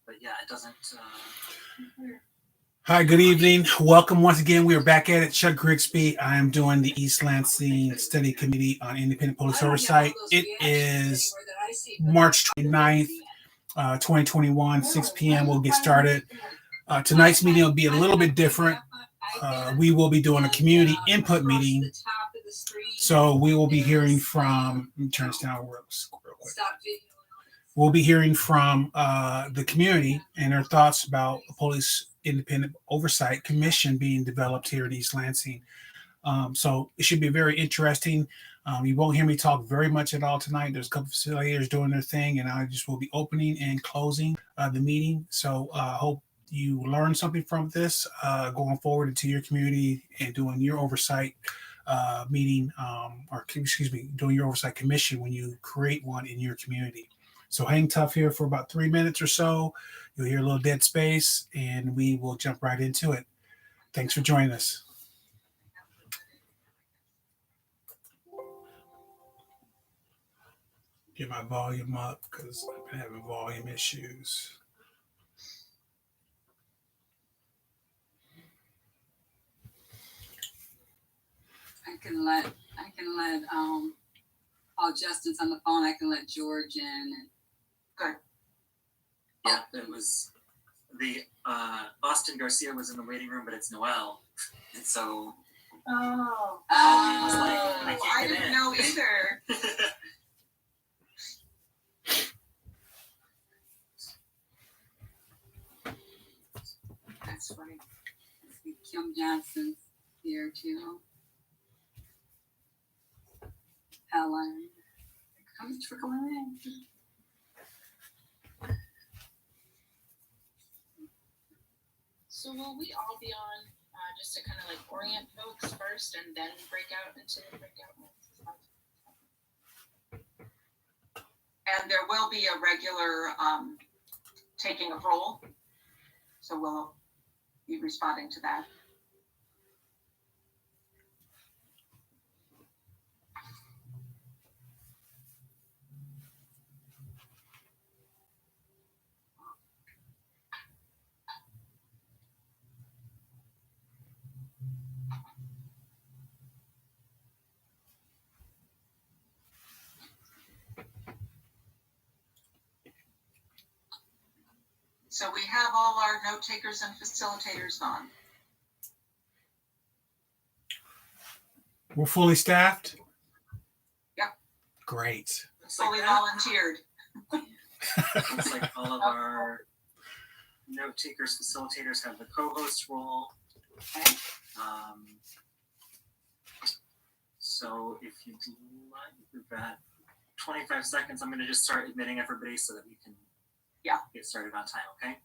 but yeah, it doesn't. Hi, good evening. Welcome once again. We are back at it. Chuck Grigsby. I am doing the East Lansing Study Committee on Independent Police Oversight. It is March 29th, 2021, 6 p.m. We'll get started. Tonight's meeting will be a little bit different. We will be doing a community input meeting. So we will be hearing from, let me turn this down real quick. We'll be hearing from the community and their thoughts about the Police Independent Oversight Commission being developed here in East Lansing. So it should be very interesting. You won't hear me talk very much at all tonight. There's a couple of facilitators doing their thing, and I just will be opening and closing the meeting. So I hope you learn something from this going forward into your community and doing your oversight meeting, doing your oversight commission when you create one in your community. So hang tough here for about 3 minutes or so. You'll hear a little dead space, and we will jump right into it. Thanks for joining us. Get my volume up because I've been having volume issues. I can let Paul Justin's on the phone. I can let George in. Okay. Yeah, it was the Austin Garcia was in the waiting room, but it's Noel, and so. Oh. Was like, I didn't know either. That's funny. Kim Johnson's here too. Helen, come trickling in. So will we all be on just to kind of like orient folks first and then break out into the breakout rooms? And there will be a regular taking of roll. So we'll be responding to that. So we have all our note takers and facilitators on. We're fully staffed? Yep. Great. Fully volunteered. Looks like all of our note takers, facilitators have the co-host role. Okay. So if you'd like, we've got 25 seconds. I'm going to just start admitting everybody so that we can get started on time, okay?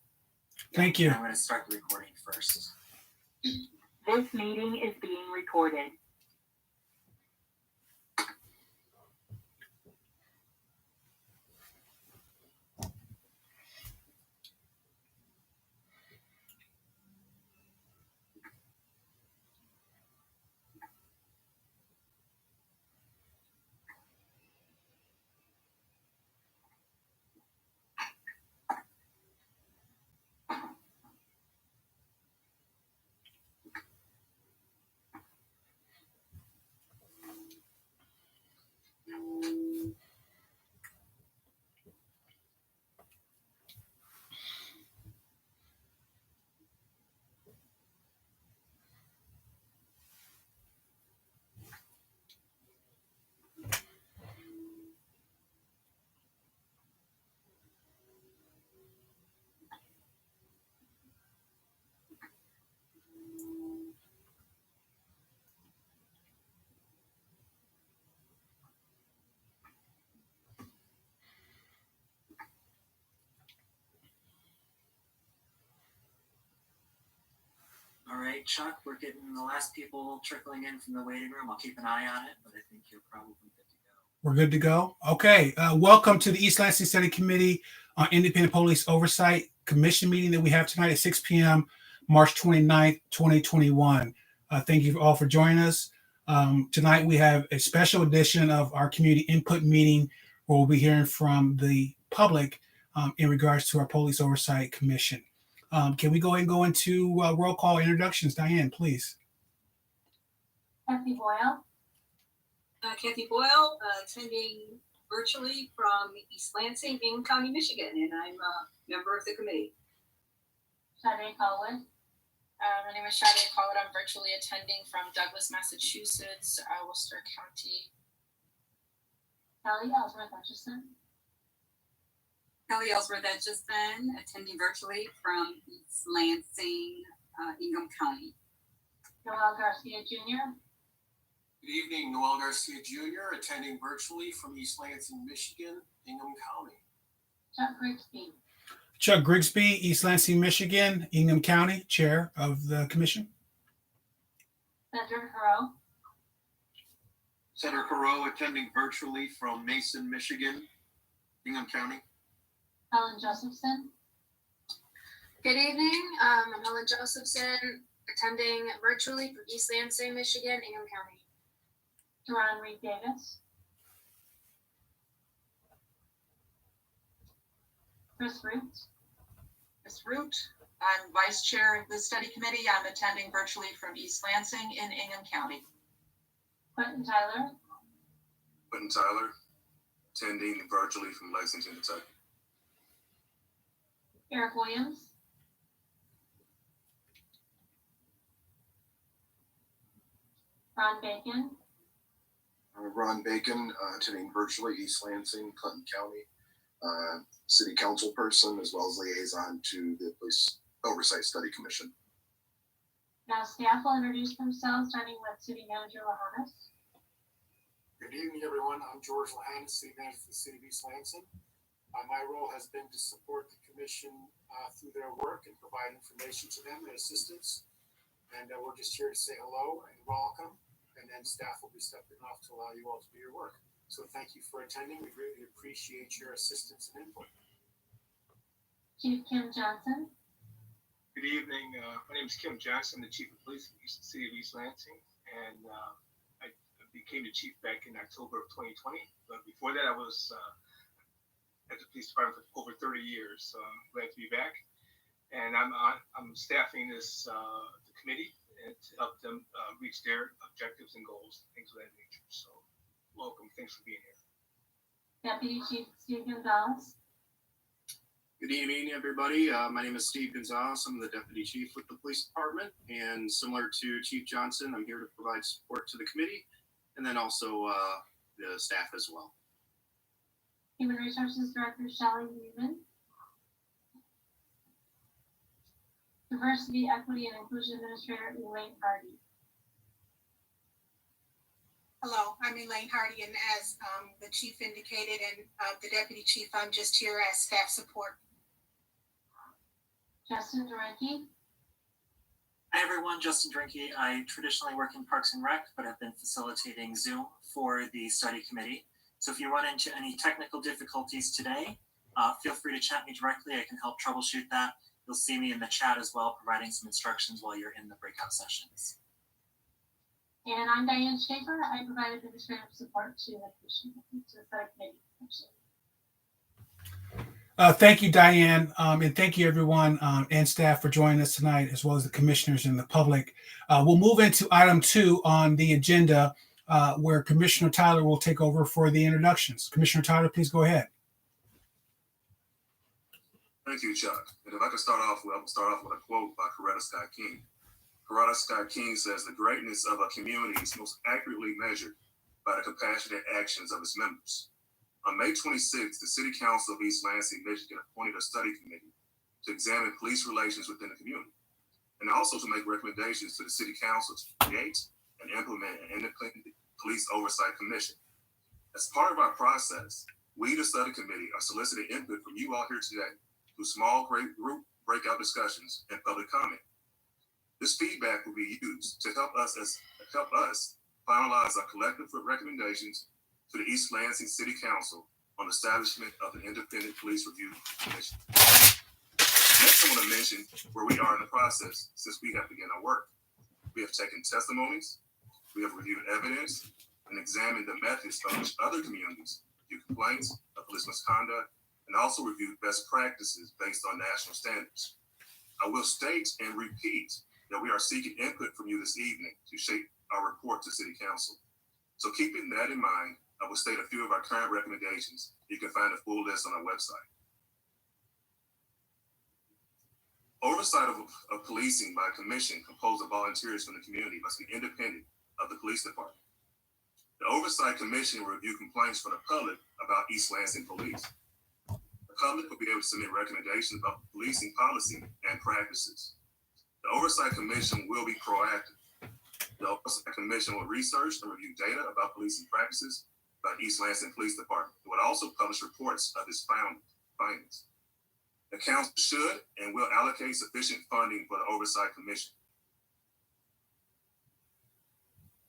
Thank you. I'm going to start the recording first. This meeting is being recorded. All right, Chuck, we're getting the last people trickling in from the waiting room. I'll keep an eye on it, but I think you're probably good to go. We're good to go? Okay. Welcome to the East Lansing Study Committee on Independent Police Oversight Commission meeting that we have tonight at 6 p.m., March 29th, 2021. Thank you all for joining us. Tonight we have a special edition of our community input meeting where we'll be hearing from the public in regards to our Police Oversight Commission. Can we go ahead and go into roll call introductions? Diane, please. Kathy Boyle. Kathy Boyle, attending virtually from East Lansing, Ingham County, Michigan, and I'm a member of the committee. Sade Colwood. My name is Shadi Khalid. I'm virtually attending from Douglas, Massachusetts, Worcester County. Kelly Ellsworth Hutchison. Kelly Ellsworth Edgeston, attending virtually from East Lansing, Ingham County. Noel Garcia Jr. Good evening, Noel Garcia Jr., attending virtually from East Lansing, Michigan, Ingham County. Chuck Grigsby. Chuck Grigsby, East Lansing, Michigan, Ingham County, Chair of the Commission. Cedric Haro. Cedric Haro, attending virtually from Mason, Michigan, Ingham County. Helen Josephson. Good evening. I'm Helen Josephson, attending virtually from East Lansing, Michigan, Ingham County. Jerron Reed Davis. Chris Root. Ms. Root, I'm vice chair of the study committee. I'm attending virtually from East Lansing in Ingham County. Quentin Tyler. Quentin Tyler, attending virtually from Lexington, Kentucky. Eric Williams. Ron Bacon. Ron Bacon, attending virtually East Lansing, Clinton County, city council person, as well as liaison to the Police Oversight Study Commission. Now staff will introduce themselves, starting with City Manager Lahannes. Good evening, everyone. I'm George Lahannis, City Manager for the City of East Lansing. My role has been to support the commission through their work and provide information to them and assistance. And we're just here to say hello and welcome. And then staff will be stepping off to allow you all to do your work. So thank you for attending. We really appreciate your assistance and input. Chief Kim Johnson. Good evening. My name is Kim Johnson, the Chief of Police of the City of East Lansing, and I became the chief back in October of 2020. But before that, I was at the police department for over 30 years. So I'm glad to be back, and I'm staffing this the committee to help them reach their objectives and goals, things of that nature. So, welcome. Thanks for being here. Deputy Chief Steve Gonzalez. Good evening, everybody. My name is Steve Gonzalez. I'm the Deputy Chief with the Police Department, and similar to Chief Johnson, I'm here to provide support to the committee, and then also the staff as well. Human Resources Director Shelley Newman. Diversity, Equity, and Inclusion Administrator Elaine Hardy. Hello, I'm Elaine Hardy, and as the chief indicated and the deputy chief, I'm just here as staff support. Justin Duranke. Hi everyone, Justin Drinky. I traditionally work in Parks and Rec, but I've been facilitating Zoom for the study committee. So if you run into any technical difficulties today, feel free to chat me directly. I can help troubleshoot that. You'll see me in the chat as well, providing some instructions while you're in the breakout sessions. And I'm Diane Schaefer. I provide administrative support to the commission, to the subcommittee. Thank you, Diane, and thank you, everyone, and staff for joining us tonight, as well as the commissioners and the public. We'll move into item 2 on the agenda, where Commissioner Tyler will take over for the introductions. Commissioner Tyler, please go ahead. Thank you, Chuck. And if I could start off with a quote by Coretta Scott King. Coretta Scott King says, "The greatness of a community is most accurately measured by the compassionate actions of its members." On May 26th, the City Council of East Lansing, Michigan appointed a study committee to examine police relations within the community, and also to make recommendations to the City Council to create and implement an independent police oversight commission. As part of our process, we, the study committee, are soliciting input from you all here today through small group breakout discussions and public comment. This feedback will be used to help us finalize our collective recommendations to the East Lansing City Council on establishment of an independent police review commission. Next, I want to mention where we are in the process since we have begun our work. We have taken testimonies, we have reviewed evidence, and examined the methods by which other communities view complaints of police misconduct and and also review best practices based on national standards. I will state and repeat that we are seeking input from you this evening to shape our report to City Council. So keeping that in mind, I will state a few of our current recommendations. You can find a full list on our website. Oversight of policing by a commission composed of volunteers from the community must be independent of the police department. The Oversight Commission will review complaints from the public about East Lansing Police. The public will be able to submit recommendations about policing policy and practices. The Oversight Commission will be proactive. The Oversight Commission will research and review data about policing practices by East Lansing Police Department. It will also publish reports of its findings. The council should and will allocate sufficient funding for the Oversight Commission.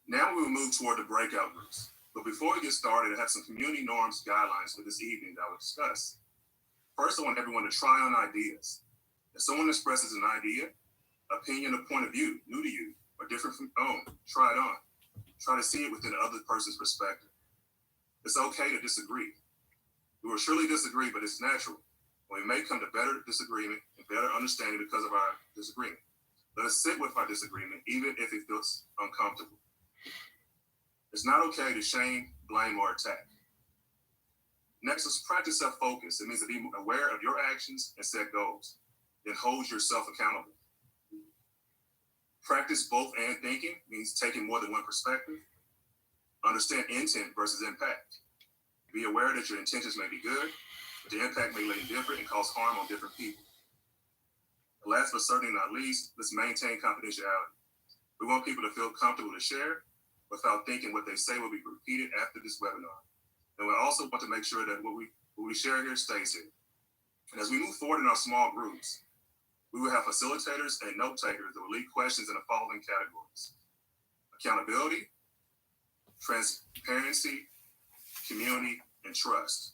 Now we will move toward the breakout groups. But before we get started, I have some community norms guidelines for this evening that I will discuss. First, I want everyone to try on ideas. If someone expresses an idea, opinion, or point of view new to you or different from your own, try it on. Try to see it within the other person's perspective. It's okay to disagree. We will surely disagree, but it's natural. We may come to better disagreement and better understanding because of our disagreement. Let us sit with our disagreement, even if it feels uncomfortable. It's not okay to shame, blame, or attack. Next, let's practice self-focus. It means to be aware of your actions and set goals. Then hold yourself accountable. Practice both and thinking means taking more than one perspective. Understand intent versus impact. Be aware that your intentions may be good, but the impact may be different and cause harm on different people. And last but certainly not least, let's maintain confidentiality. We want people to feel comfortable to share without thinking what they say will be repeated after this webinar. And we also want to make sure that what we share here stays here. And as we move forward in our small groups, we will have facilitators and note takers that will lead questions in the following categories: accountability, transparency, community, and trust.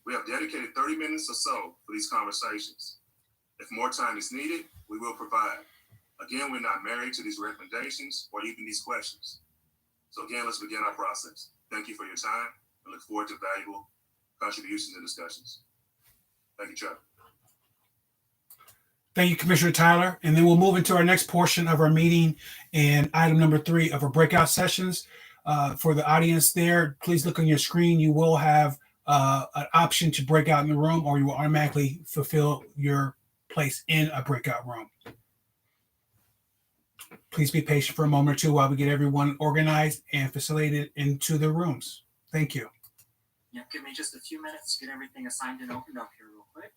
We have dedicated 30 minutes or so for these conversations. If more time is needed, we will provide. Again, we're not married to these recommendations or even these questions. So again, let's begin our process. Thank you for your time and look forward to valuable contributions and discussions. Thank you, Chuck. Thank you, Commissioner Tyler. And then we'll move into our next portion of our meeting and item number 3 of our breakout sessions. For the audience there, please look on your screen. You will have an option to break out in the room, or you will automatically fulfill your place in a breakout room. Please be patient for a moment or two while we get everyone organized and facilitated into the rooms. Thank you. Yeah, give me just a few minutes to get everything assigned and opened up here real quick.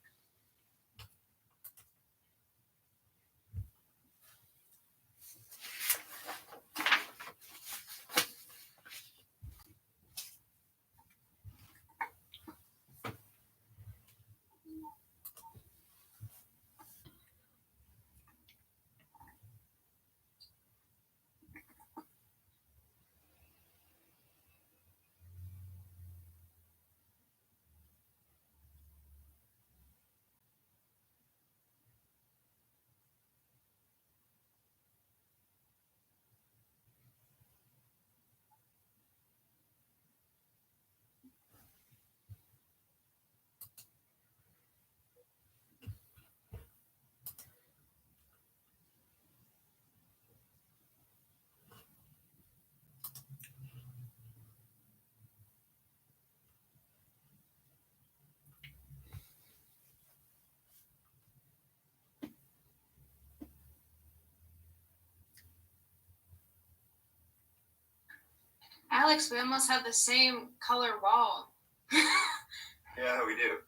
Alex, we almost have the same color wall. Yeah, we do.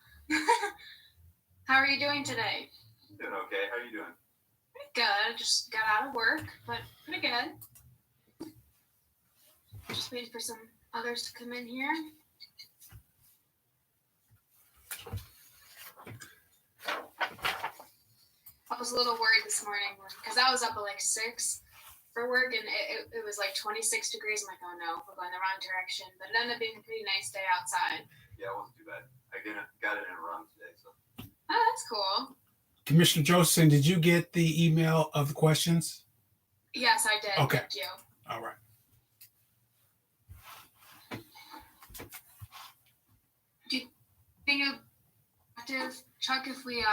How are you doing today? Doing okay. How are you doing? Pretty good. Just got out of work, but pretty good. Just waiting for some others to come in here. I was a little worried this morning because I was up at like 6 for work, and it was like 26 degrees. I'm like, oh no, we're going the wrong direction. But it ended up being a pretty nice day outside. Yeah, it wasn't too bad. I got it in a run today, so. Oh, that's cool. Commissioner Josephson, did you get the email of the questions? Yes, I did. Okay. Thank you. All right. Do you think Chuck, if we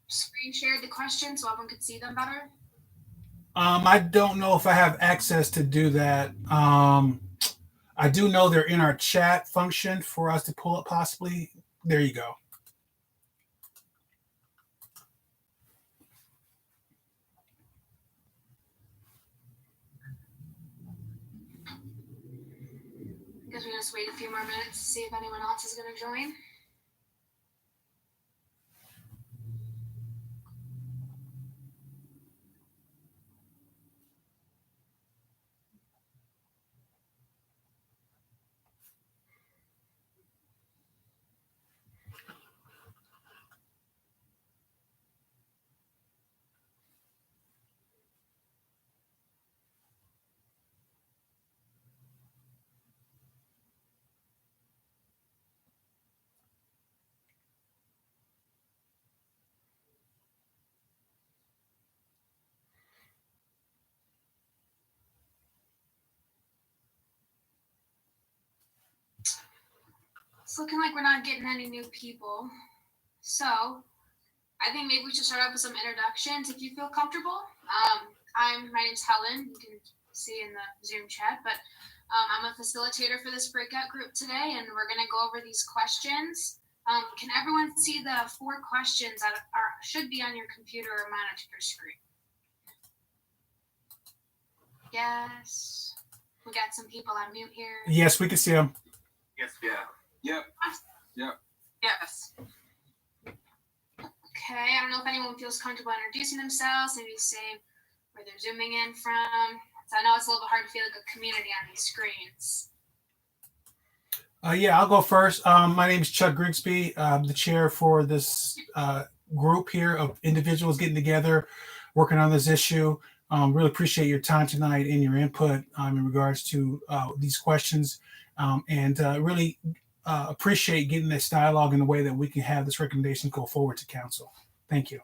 screen shared the questions so everyone could see them better? I don't know if I have access to do that. I do know they're in our chat function for us to pull up possibly. There you go. I guess we're just wait a few more minutes to see if anyone else is going to join. It's looking like we're not getting any new people. So I think maybe we should start off with some introductions if you feel comfortable. My name's Helen. You can see in the Zoom chat, but I'm a facilitator for this breakout group today, and we're going to go over these questions. Can everyone see the 4 questions that should be on your computer or monitor screen? Yes. We got some people on mute here. Yes, we can see them. Yes. Yeah. Yep. Yes. Okay, I don't know if anyone feels comfortable introducing themselves, maybe saying where they're zooming in from. So I know it's a little bit hard to feel like a community on these screens. Yeah, I'll go first. My name is Chuck Grigsby. I'm the chair for this group here of individuals getting together, working on this issue. Really appreciate your time tonight and your input in regards to these questions, and really appreciate getting this dialogue in a way that we can have this recommendation go forward to council. Thank you.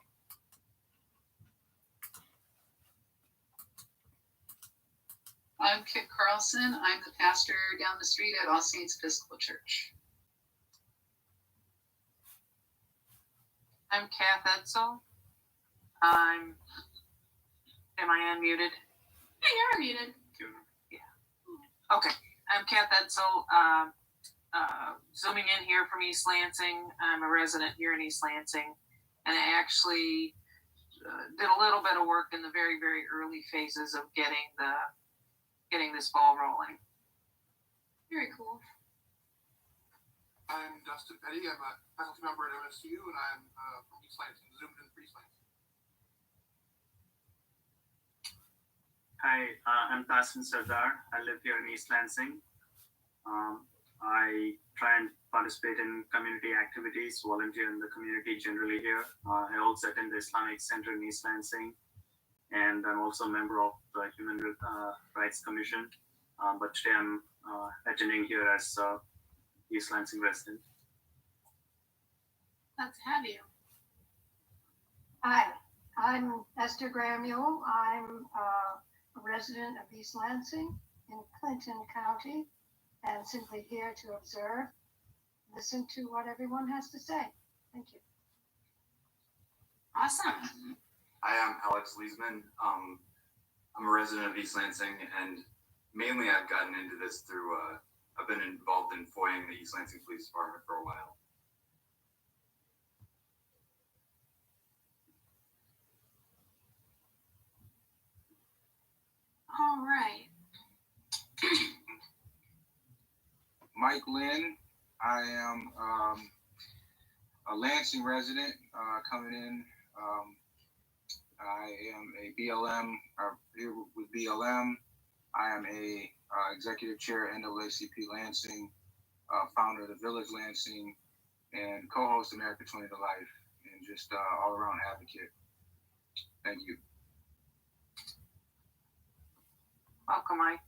I'm Kit Carlson. I'm the pastor down the street at All Saints Episcopal Church. I'm Kath Edsel. Am I unmuted? Yeah, you're unmuted. Yeah. Okay. I'm Kath Edsel, zooming in here from East Lansing. I'm a resident here in East Lansing, and I actually did a little bit of work in the very, very early phases of getting this ball rolling. Very cool. I'm Dustin Petty. I'm a faculty member at MSU, and I'm from East Lansing, zoomed in for East Lansing. Hi, I'm Tassin Sardar. I live here in East Lansing. I try and participate in community activities, volunteer in the community generally here. I also attend the Islamic Center in East Lansing, and I'm also a member of the Human Rights Commission. But today I'm attending here as East Lansing resident. Glad to have you. Hi, I'm Esther Graham-Mule. I'm a resident of East Lansing in Clinton County, and simply here to observe, listen to what everyone has to say. Thank you. Awesome. Hi, I'm Alex Leesman. I'm a resident of East Lansing, and mainly I've gotten into this through, I've been involved in FOIAing the East Lansing Police Department for a while. All right. Mike Lynn. I am a Lansing resident coming in. I am a BLM, here with BLM. I am a executive chair at NAACP Lansing, founder of the Village Lansing, and co-host America 20 to Life, and just all-around advocate. Thank you. Welcome, Mike.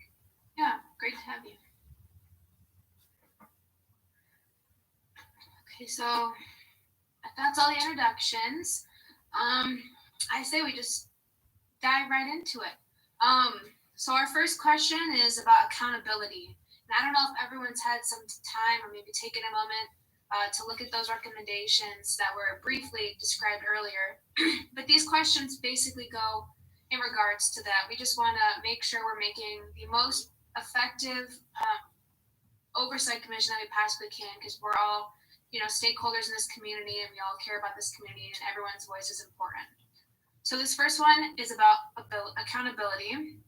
Yeah, great to have you. Okay, so if that's all the introductions, I say we just dive right into it. So our first question is about accountability. And I don't know if everyone's had some time or maybe taken a moment to look at those recommendations that were briefly described earlier. But these questions basically go in regards to that. We just want to make sure we're making the most effective oversight commission that we possibly can, because we're all, stakeholders in this community, and we all care about this community, and everyone's voice is important. So this first one is about accountability.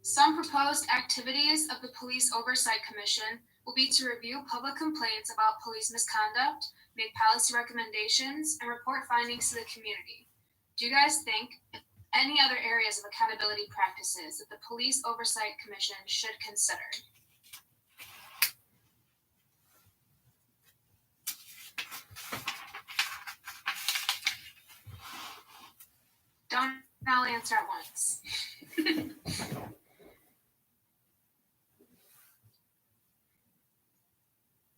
Some proposed activities of the Police Oversight Commission will be to review public complaints about police misconduct, make policy recommendations, and report findings to the community. Do you guys think any other areas of accountability practices that the Police Oversight Commission should consider? Don't all answer at once.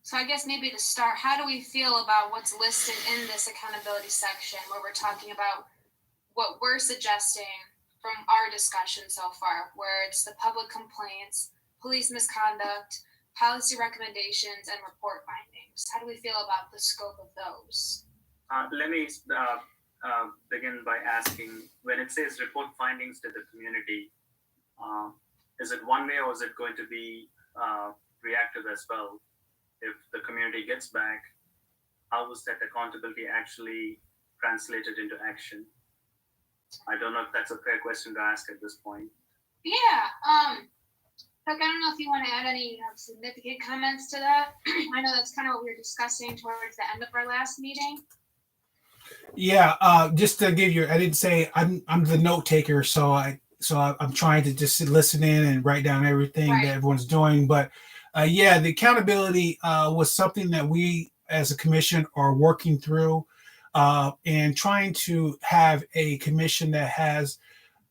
So I guess maybe to start, how do we feel about what's listed in this accountability section, where we're talking about what we're suggesting from our discussion so far, where it's the public complaints, police misconduct, policy recommendations, and report findings? How do we feel about the scope of those? Let me begin by asking, when it says report findings to the community, is it one way or is it going to be reactive as well? If the community gets back, how was that accountability actually translated into action? I don't know if that's a fair question to ask at this point. Yeah. Chuck, I don't know if you want to add any significant comments to that. I know that's kind of what we were discussing towards the end of our last meeting. Yeah, just to give you, I didn't say I'm the note taker, so I'm trying to just listen in and write down everything that everyone's doing. But yeah, the accountability was something that we as a commission are working through and trying to have a commission that has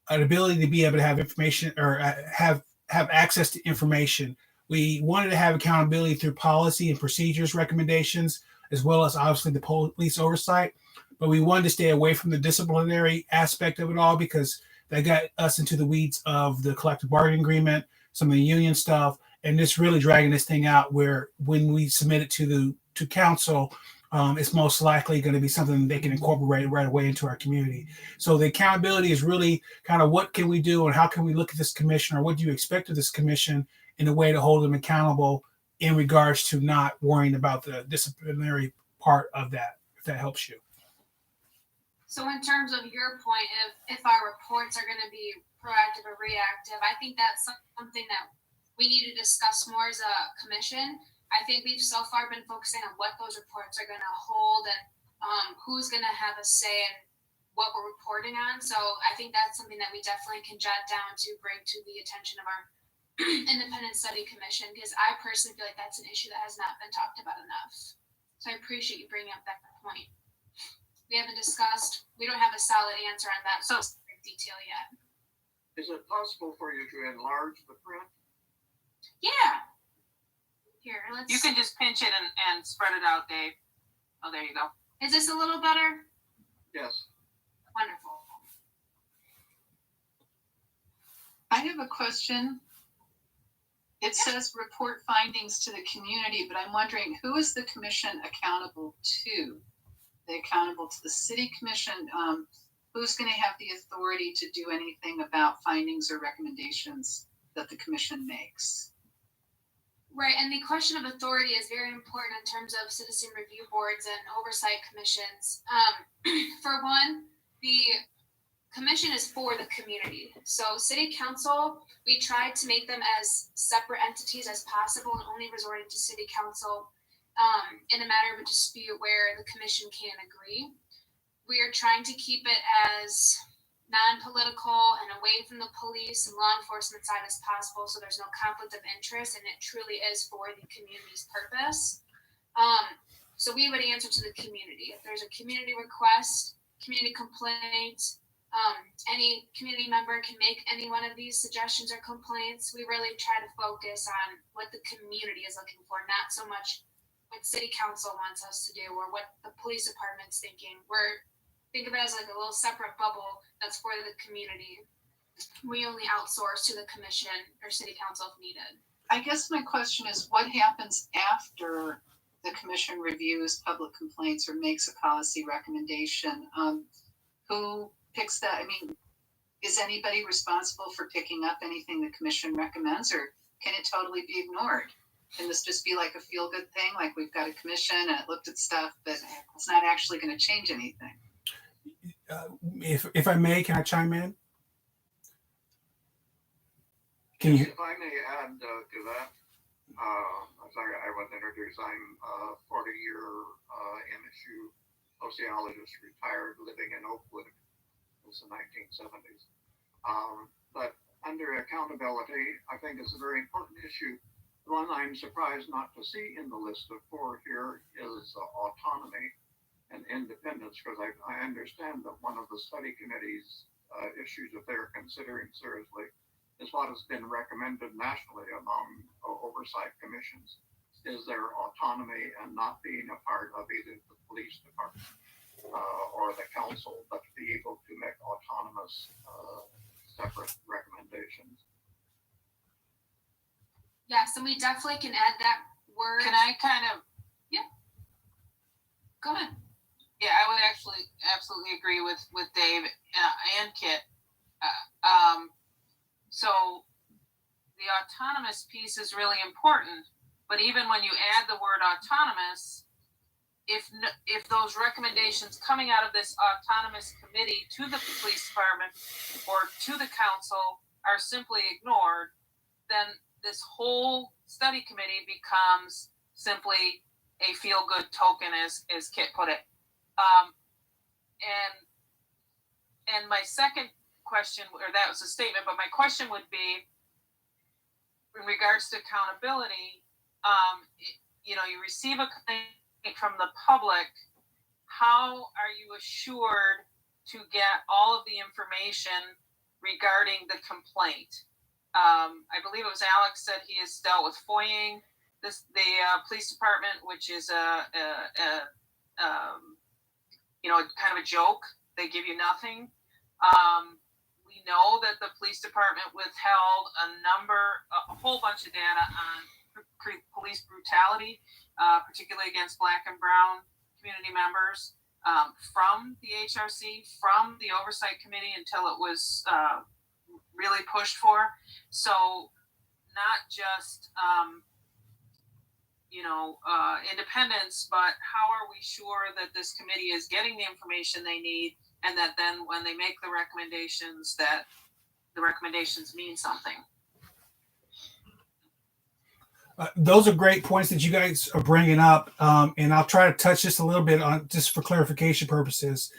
an ability to be able to have information or have access to information. We wanted to have accountability through policy and procedures recommendations, as well as obviously the police oversight. But we wanted to stay away from the disciplinary aspect of it all, because that got us into the weeds of the collective bargaining agreement, some of the union stuff, and it's really dragging this thing out, where when we submit it to council, it's most likely going to be something they can incorporate right away into our community. So the accountability is really kind of what can we do and how can we look at this commission, or what do you expect of this commission, in a way to hold them accountable in regards to not worrying about the disciplinary part of that, if that helps you. So in terms of your point, if our reports are going to be proactive or reactive, I think that's something that we need to discuss more as a commission. I think we've so far been focusing on what those reports are going to hold and who's going to have a say in what we're reporting on. So I think that's something that we definitely can jot down to bring to the attention of our independent study commission, because I personally feel like that's an issue that has not been talked about enough. So I appreciate you bringing up that point. We haven't discussed, we don't have a solid answer on that specific detail yet. Is it possible for you to enlarge the print? Yeah. Here, You can just pinch it and spread it out, Dave. Oh, there you go. Is this a little better? Yes. Wonderful. I have a question. It says report findings to the community, but I'm wondering, who is the commission accountable to? They're accountable to the city commission. Who's going to have the authority to do anything about findings or recommendations that the commission makes? Right, and the question of authority is very important in terms of citizen review boards and oversight commissions. For one, the commission is for the community. So city council, we tried to make them as separate entities as possible and only resorted to city council in a matter of a dispute where the commission can't agree. We are trying to keep it as non-political and away from the police and law enforcement side as possible, so there's no conflict of interest and it truly is for the community's purpose. So we would answer to the community. If there's a community request, community complaint, any community member can make any one of these suggestions or complaints. We really try to focus on what the community is looking for, not so much what city council wants us to do or what the police department's thinking. Think of it as like a little separate bubble that's for the community. We only outsource to the commission or city council if needed. I guess my question is, what happens after the commission reviews public complaints or makes a policy recommendation, who picks that? I mean, is anybody responsible for picking up anything the commission recommends, or can it totally be ignored? Can this just be like a feel-good thing, like we've got a commission and it looked at stuff, but it's not actually going to change anything? If I may, can I chime in? Can you? If I may add to that, I'm sorry, I was introduced. I'm a 40-year MSU sociologist, retired, living in Oakwood since the 1970s. But under accountability, I think it's a very important issue. The one I'm surprised not to see in the list of 4 here is autonomy and independence, because I understand that one of the study committee's issues that they're considering seriously is what has been recommended nationally among oversight commissions, is their autonomy and not being a part of either the police department or the council, but to be able to make autonomous separate recommendations. Yes, and we definitely can add that word. Can I kind of? Yeah. Go ahead. Yeah, I would actually absolutely agree with Dave and Kit. So the autonomous piece is really important, but even when you add the word autonomous, if those recommendations coming out of this autonomous committee to the police department or to the council are simply ignored, then this whole study committee becomes simply a feel-good token, as Kit put it. And my second question, or that was a statement, but my question would be, in regards to accountability, you receive a complaint from the public. How are you assured to get all of the information regarding the complaint? I believe it was Alex said he has dealt with FOIAing the police department, which is kind of a joke. They give you nothing. We know that the police department withheld a whole bunch of data on police brutality, particularly against Black and Brown community members, from the HRC, from the Oversight Committee until it was really pushed for. So not just independence, but how are we sure that this committee is getting the information they need, and that then when they make the recommendations, that the recommendations mean something? Those are great points that you guys are bringing up, and I'll try to touch just a little bit on just for clarification purposes.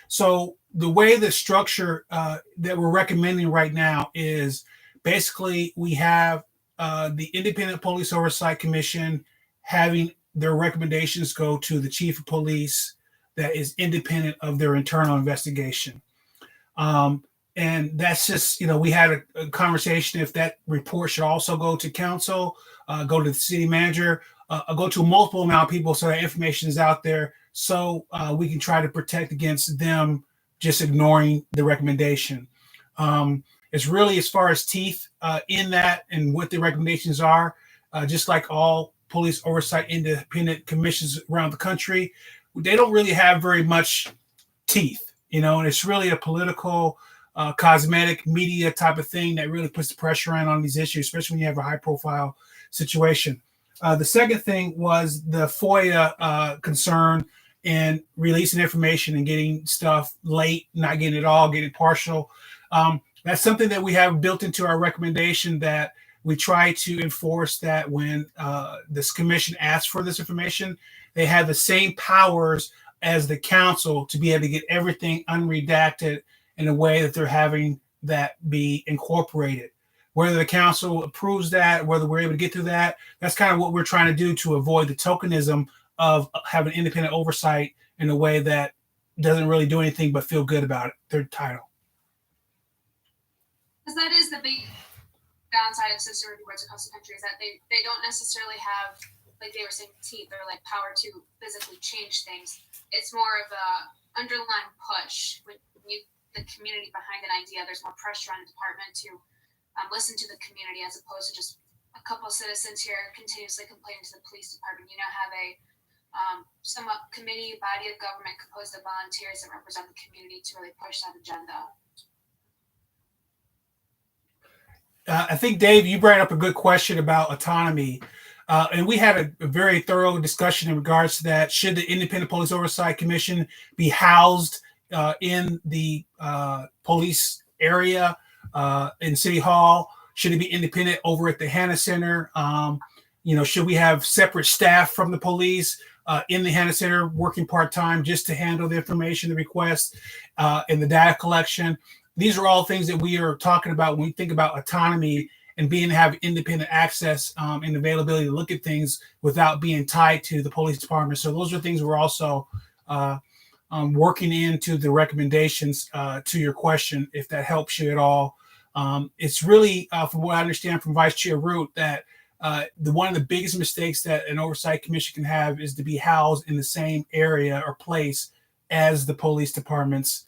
So the way the structure that we're recommending right now is basically we have the Independent Police Oversight Commission having their recommendations go to the chief of police that is independent of their internal investigation. And that's just, we had a conversation if that report should also go to council, go to the city manager, go to multiple amount of people so that information is out there, so we can try to protect against them just ignoring the recommendation. It's really, as far as teeth in that and what the recommendations are, just like all police oversight independent commissions around the country, they don't really have very much teeth, and it's really a political, cosmetic media type of thing that really puts the pressure on these issues, especially when you have a high profile situation. The second thing was the FOIA concern and releasing information and getting stuff late, not getting it all, getting partial. That's something that we have built into our recommendation, that we try to enforce that when this commission asks for this information, they have the same powers as the council to be able to get everything unredacted in a way that they're having that be incorporated. Whether the council approves that, whether we're able to get through that, that's kind of what we're trying to do to avoid the tokenism of having independent oversight in a way that doesn't really do anything but feel good about it, their title. Because that is the big downside of sister boards across the country, is that they don't necessarily have, like they were saying, teeth or like power to physically change things. It's more of a underlying push. When you the community behind an idea, there's more pressure on the department to listen to the community, as opposed to just a couple of citizens here continuously complaining to the police department. You now have a somewhat committee body of government composed of volunteers that represent the community to really push that agenda. I think, Dave, you brought up a good question about autonomy. And we had a very thorough discussion in regards to that. Should the Independent Police Oversight Commission be housed in the police area in City Hall? Should it be independent over at the Hannah Center? Should we have separate staff from the police in the Hannah Center working part-time just to handle the information, the requests, and the data collection? These are all things that we are talking about when we think about autonomy and being to have independent access and availability to look at things without being tied to the police department. So those are things we're also working into the recommendations to your question, if that helps you at all. It's really, from what I understand from Vice Chair Root, that one of the biggest mistakes that an oversight commission can have is to be housed in the same area or place as the police departments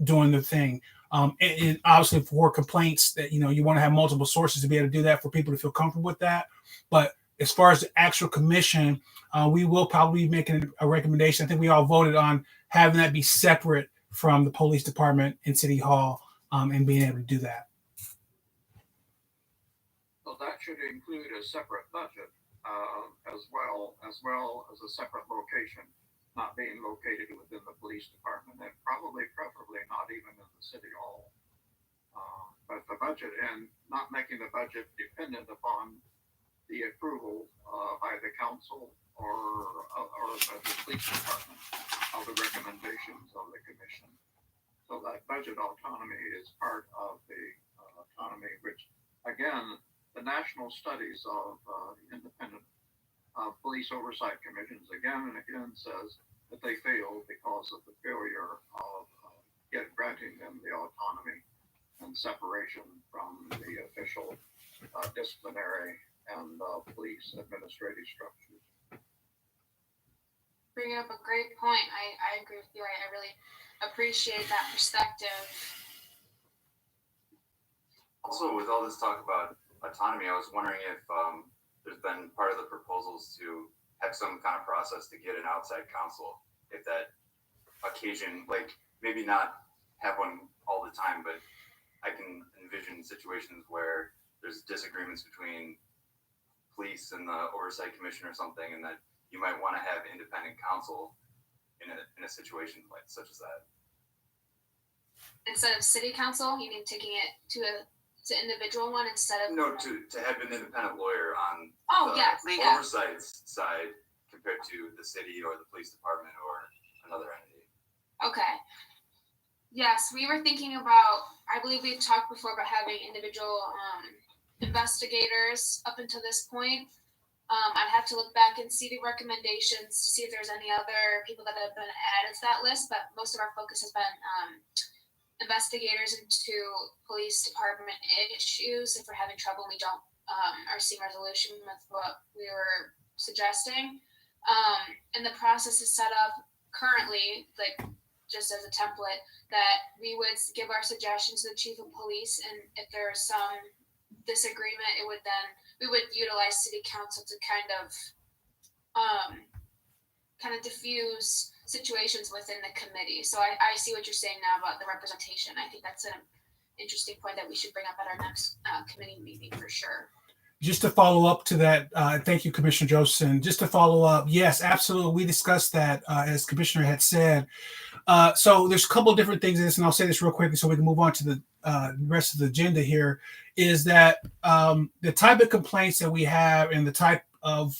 doing their thing. And obviously for complaints that, you want to have multiple sources to be able to do that for people to feel comfortable with that. But as far as the actual commission, we will probably be making a recommendation. I think we all voted on having that be separate from the police department in City Hall and being able to do that. So that should include a separate budget as well as a separate location, not being located within the police department, and preferably not even in the City Hall. But the budget, and not making the budget dependent upon the approval by the council or by the police department of the recommendations of the commission. So that budget autonomy is part of the autonomy, which again, the national studies of independent police oversight commissions again and again says that they failed because of the failure of granting them the autonomy and separation from the official disciplinary and police administrative structures. Bringing up a great point. I agree with you. I really appreciate that perspective. Also, with all this talk about autonomy, I was wondering if there's been part of the proposals to have some kind of process to get an outside counsel, if that occasion, like maybe not have one all the time, but I can envision situations where there's disagreements between police and the oversight commission or something, and that you might want to have independent counsel in a situation like such as that. Instead of city council, you mean taking it to individual one instead of to have an independent lawyer on the oversight side compared to the city or the police department or another entity. Okay. Yes, we were thinking about, I believe we've talked before about having individual investigators up until this point. I'd have to look back and see the recommendations to see if there's any other people that have been added to that list, but most of our focus has been investigators into police department issues. If we're having trouble and we don't are seeing resolution with what we were suggesting. And the process is set up currently, like just as a template, that we would give our suggestions to the chief of police, and if there's some disagreement, we would utilize city council to kind of diffuse situations within the committee. So I see what you're saying now about the representation. I think that's an interesting point that we should bring up at our next committee meeting for sure. Just to follow up to that, thank you, Commissioner Josephson. Just to follow up, yes, absolutely. We discussed that, as Commissioner had said. So there's a couple of different things in this, and I'll say this real quickly so we can move on to the rest of the agenda here, is that the type of complaints that we have and the type of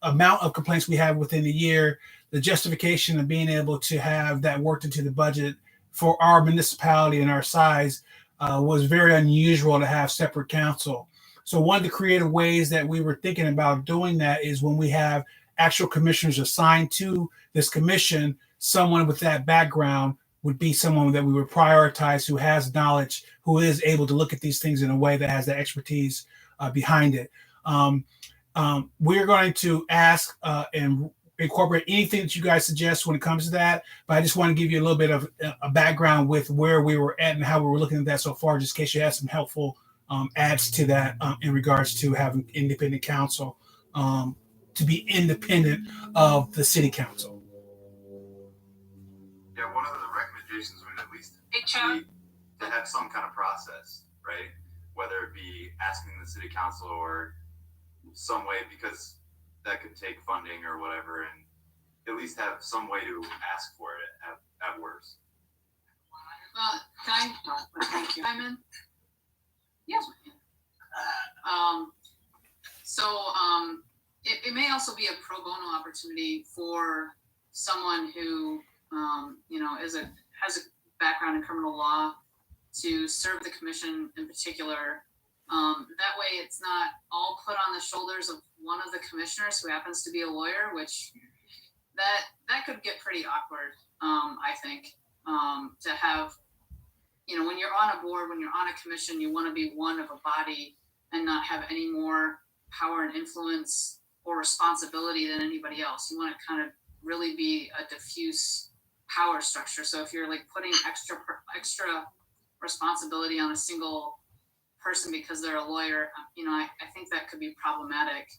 amount of complaints we have within the year, the justification of being able to have that worked into the budget for our municipality and our size was very unusual to have separate counsel. So one of the creative ways that we were thinking about doing that is when we have actual commissioners assigned to this commission, someone with that background would be someone that we would prioritize, who has knowledge, who is able to look at these things in a way that has the expertise behind it. We're going to ask and incorporate anything that you guys suggest when it comes to that. But I just want to give you a little bit of a background with where we were at and how we were looking at that so far, just in case you have some helpful adds to that in regards to having independent counsel. to be independent of the city council. Yeah, one of the recommendations would at least be to have some kind of process, right? Whether it be asking the city council or some way, because that could take funding or whatever, and at least have some way to ask for it at worst. Can I chime in? Yes. It may also be a pro bono opportunity for someone who, has a background in criminal law to serve the commission in particular. That way it's not all put on the shoulders of one of the commissioners who happens to be a lawyer, which that could get pretty awkward, I think, to have, when you're on a board, when you're on a commission, you want to be one of a body and not have any more power and influence or responsibility than anybody else. You want to kind of really be a diffuse power structure. So if you're like putting extra responsibility on a single person because they're a lawyer, I think that could be problematic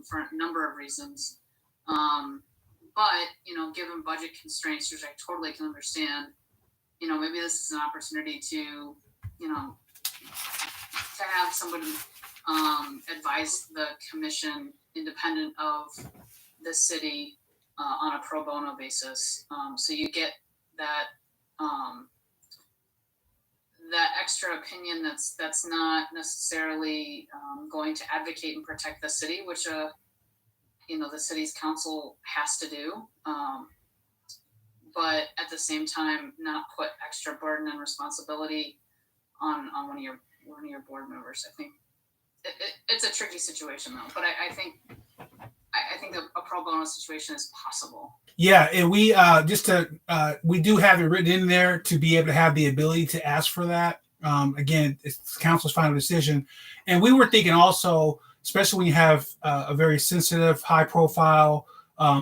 for a number of reasons. But given budget constraints, which I totally can understand, maybe this is an opportunity to have somebody advise the commission independent of the city on a pro bono basis. So you get that that extra opinion that's not necessarily going to advocate and protect the city, which the city's council has to do. But at the same time, not put extra burden and responsibility on one of your board members. I think it's a tricky situation though, but I think a pro bono situation is possible. Yeah, and we we do have it written in there to be able to have the ability to ask for that. Again, it's council's final decision, and we were thinking also, especially when you have a very sensitive, high profile,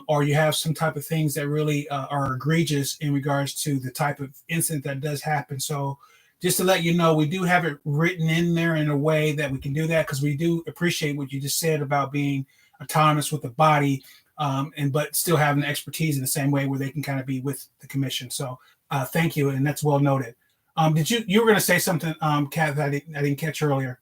or you have some type of things that really are egregious in regards to the type of incident that does happen. So just to let you know, we do have it written in there in a way that we can do that, because we do appreciate what you just said about being autonomous with the body, but still having the expertise in the same way where they can kind of be with the commission. So thank you, and that's well noted. You were going to say something, Kat, that I didn't catch earlier?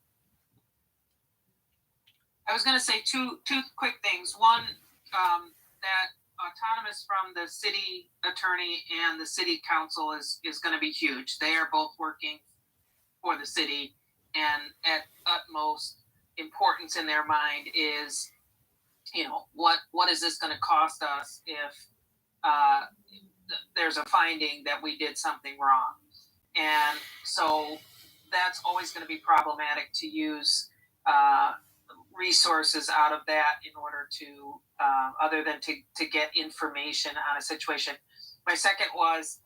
I was going to say two quick things. One, that autonomous from the city attorney and the city council is going to be huge. They are both working for the city, and at utmost importance in their mind is, what is this going to cost us if there's a finding that we did something wrong? And so that's always going to be problematic to use resources out of that in order to other than to get information on a situation. My second was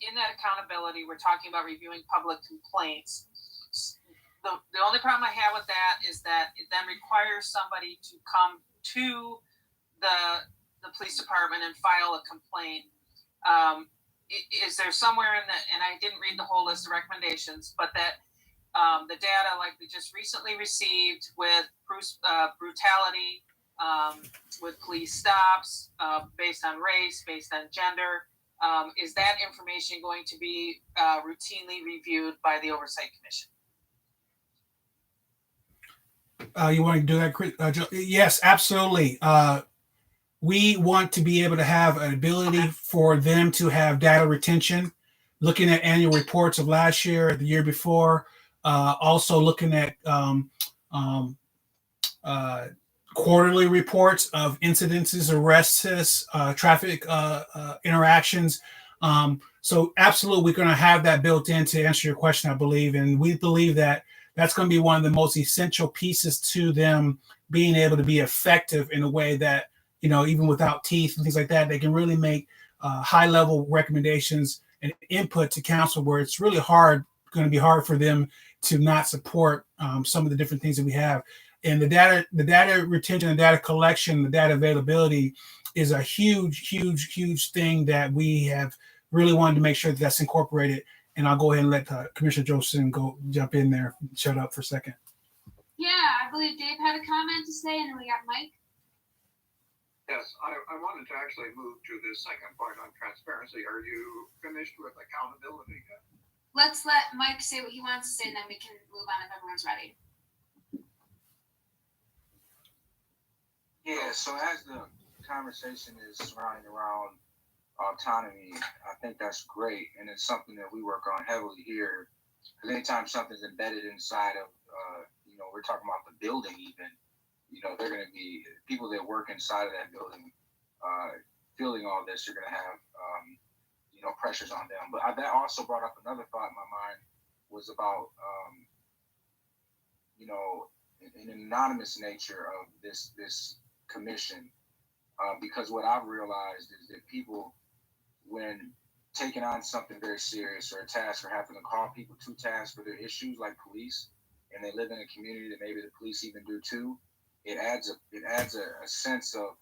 in that accountability, we're talking about reviewing public complaints. The only problem I have with that is that it then requires somebody to come to the police department and file a complaint. Is there somewhere in the, and I didn't read the whole list of recommendations, but that the data like we just recently received with brutality, with police stops based on race, based on gender, is that information going to be routinely reviewed by the Oversight Commission? You want to do that, Joe? Yes, absolutely. We want to be able to have an ability for them to have data retention, looking at annual reports of last year, the year before, also looking at quarterly reports of incidences, arrests, traffic interactions. So absolutely, we're going to have that built in to answer your question, I believe. And we believe that that's going to be one of the most essential pieces to them being able to be effective in a way that, even without teeth and things like that, they can really make high level recommendations and input to council, where it's really going to be hard for them to not support some of the different things that we have. And the data retention, the data collection, the data availability is a huge thing that we have really wanted to make sure that that's incorporated. And I'll go ahead and let Commissioner Joseph jump in there. Shut up for a second. Yeah, I believe Dave had a comment to say, and then we got Mike. Yes, I wanted to actually move to the second point on transparency. Are you finished with accountability yet? Let's let Mike say what he wants to say, and then we can move on if everyone's ready. Yeah, so as the conversation is surrounding around autonomy, I think that's great, and it's something that we work on heavily here. Because anytime something's embedded inside of, we're talking about the building even, they're going to be people that work inside of that building, feeling all this, you're going to have, pressures on them. But that also brought up another thought in my mind was about, an anonymous nature of this commission, because what I've realized is that people, when taking on something very serious or a task or having to call people to task for their issues like police, and they live in a community that maybe the police even do too, it adds a sense of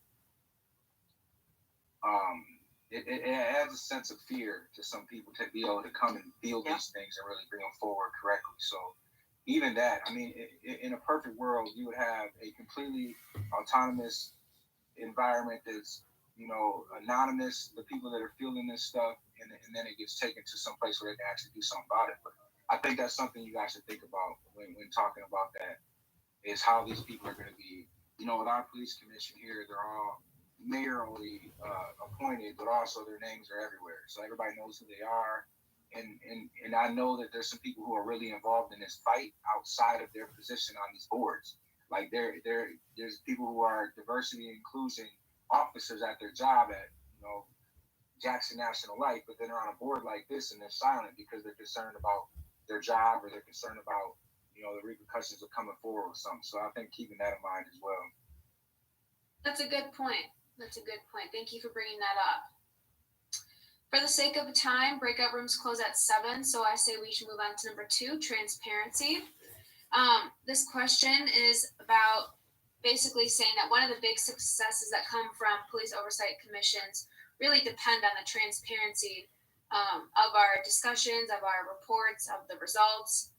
it adds a sense of fear to some people to be able to come and feel these things and really bring them forward correctly. So even that, I mean, in a perfect world, you would have a completely autonomous environment that's, anonymous, the people that are feeling this stuff, and then it gets taken to some place where they can actually do something about it. But I think that's something you guys should think about when talking about that, is how these people are going to be, with our police commission here, they're all mayorally appointed, but also their names are everywhere. So everybody knows who they are. And I know that there's some people who are really involved in this fight outside of their position on these boards. Like there's people who are diversity and inclusion officers at their job at, Jackson National Life, but then they're on a board like this and they're silent because they're concerned about their job or they're concerned about, the repercussions of coming forward with something. So I think keeping that in mind as well. That's a good point. Thank you for bringing that up. For the sake of time, breakout rooms close at 7, so I say we should move on to number 2, transparency. This question is about basically saying that one of the big successes that come from police oversight commissions really depend on the transparency of our discussions, of our reports, of the results.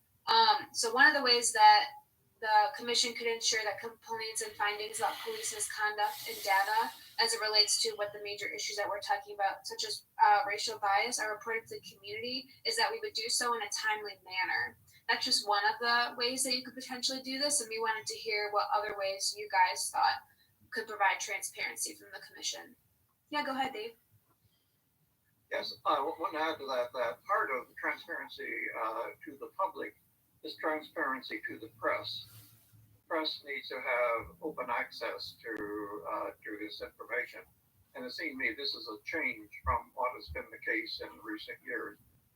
So one of the ways that the commission could ensure that complaints and findings about police misconduct and data as it relates to what the major issues that we're talking about, such as racial bias, are reported to the community, is that we would do so in a timely manner. That's just one of the ways that you could potentially do this, and we wanted to hear what other ways you guys thought could provide transparency from the commission. Yeah, go ahead, Dave. Yes, I want to add to that part of transparency to the public is transparency to the press. Press needs to have open access to this information. And it seems to me this is a change from what has been the case in recent years,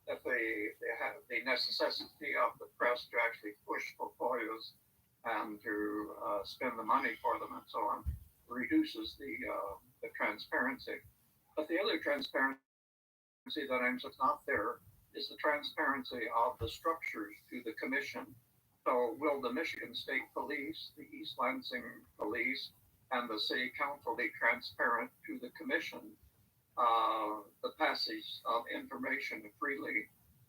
that they have the necessity of the press to actually push portfolios and to spend the money for them and so on, reduces the transparency. But the other transparency that I'm just not there is the transparency of the structures to the commission. So will the Michigan State Police, the East Lansing Police, and the City Council be transparent to the commission, the passage of information freely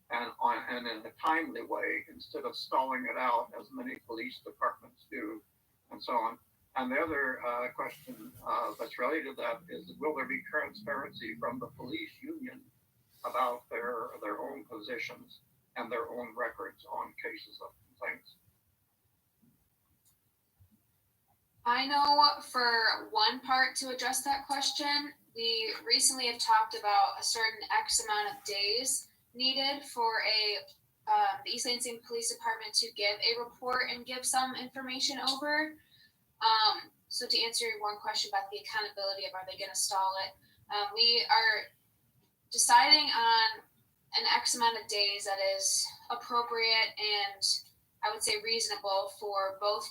and in a timely way, instead of stalling it out as many police departments do, and so on. And the other question that's related to that is, will there be transparency from the police union about their own positions and their own records on cases of complaints? I know for one part to address that question, we recently have talked about a certain X amount of days needed for the East Lansing Police Department to give a report and give some information over. So to answer your one question about the accountability of are they going to stall it, we are deciding on an X amount of days that is appropriate and I would say reasonable for both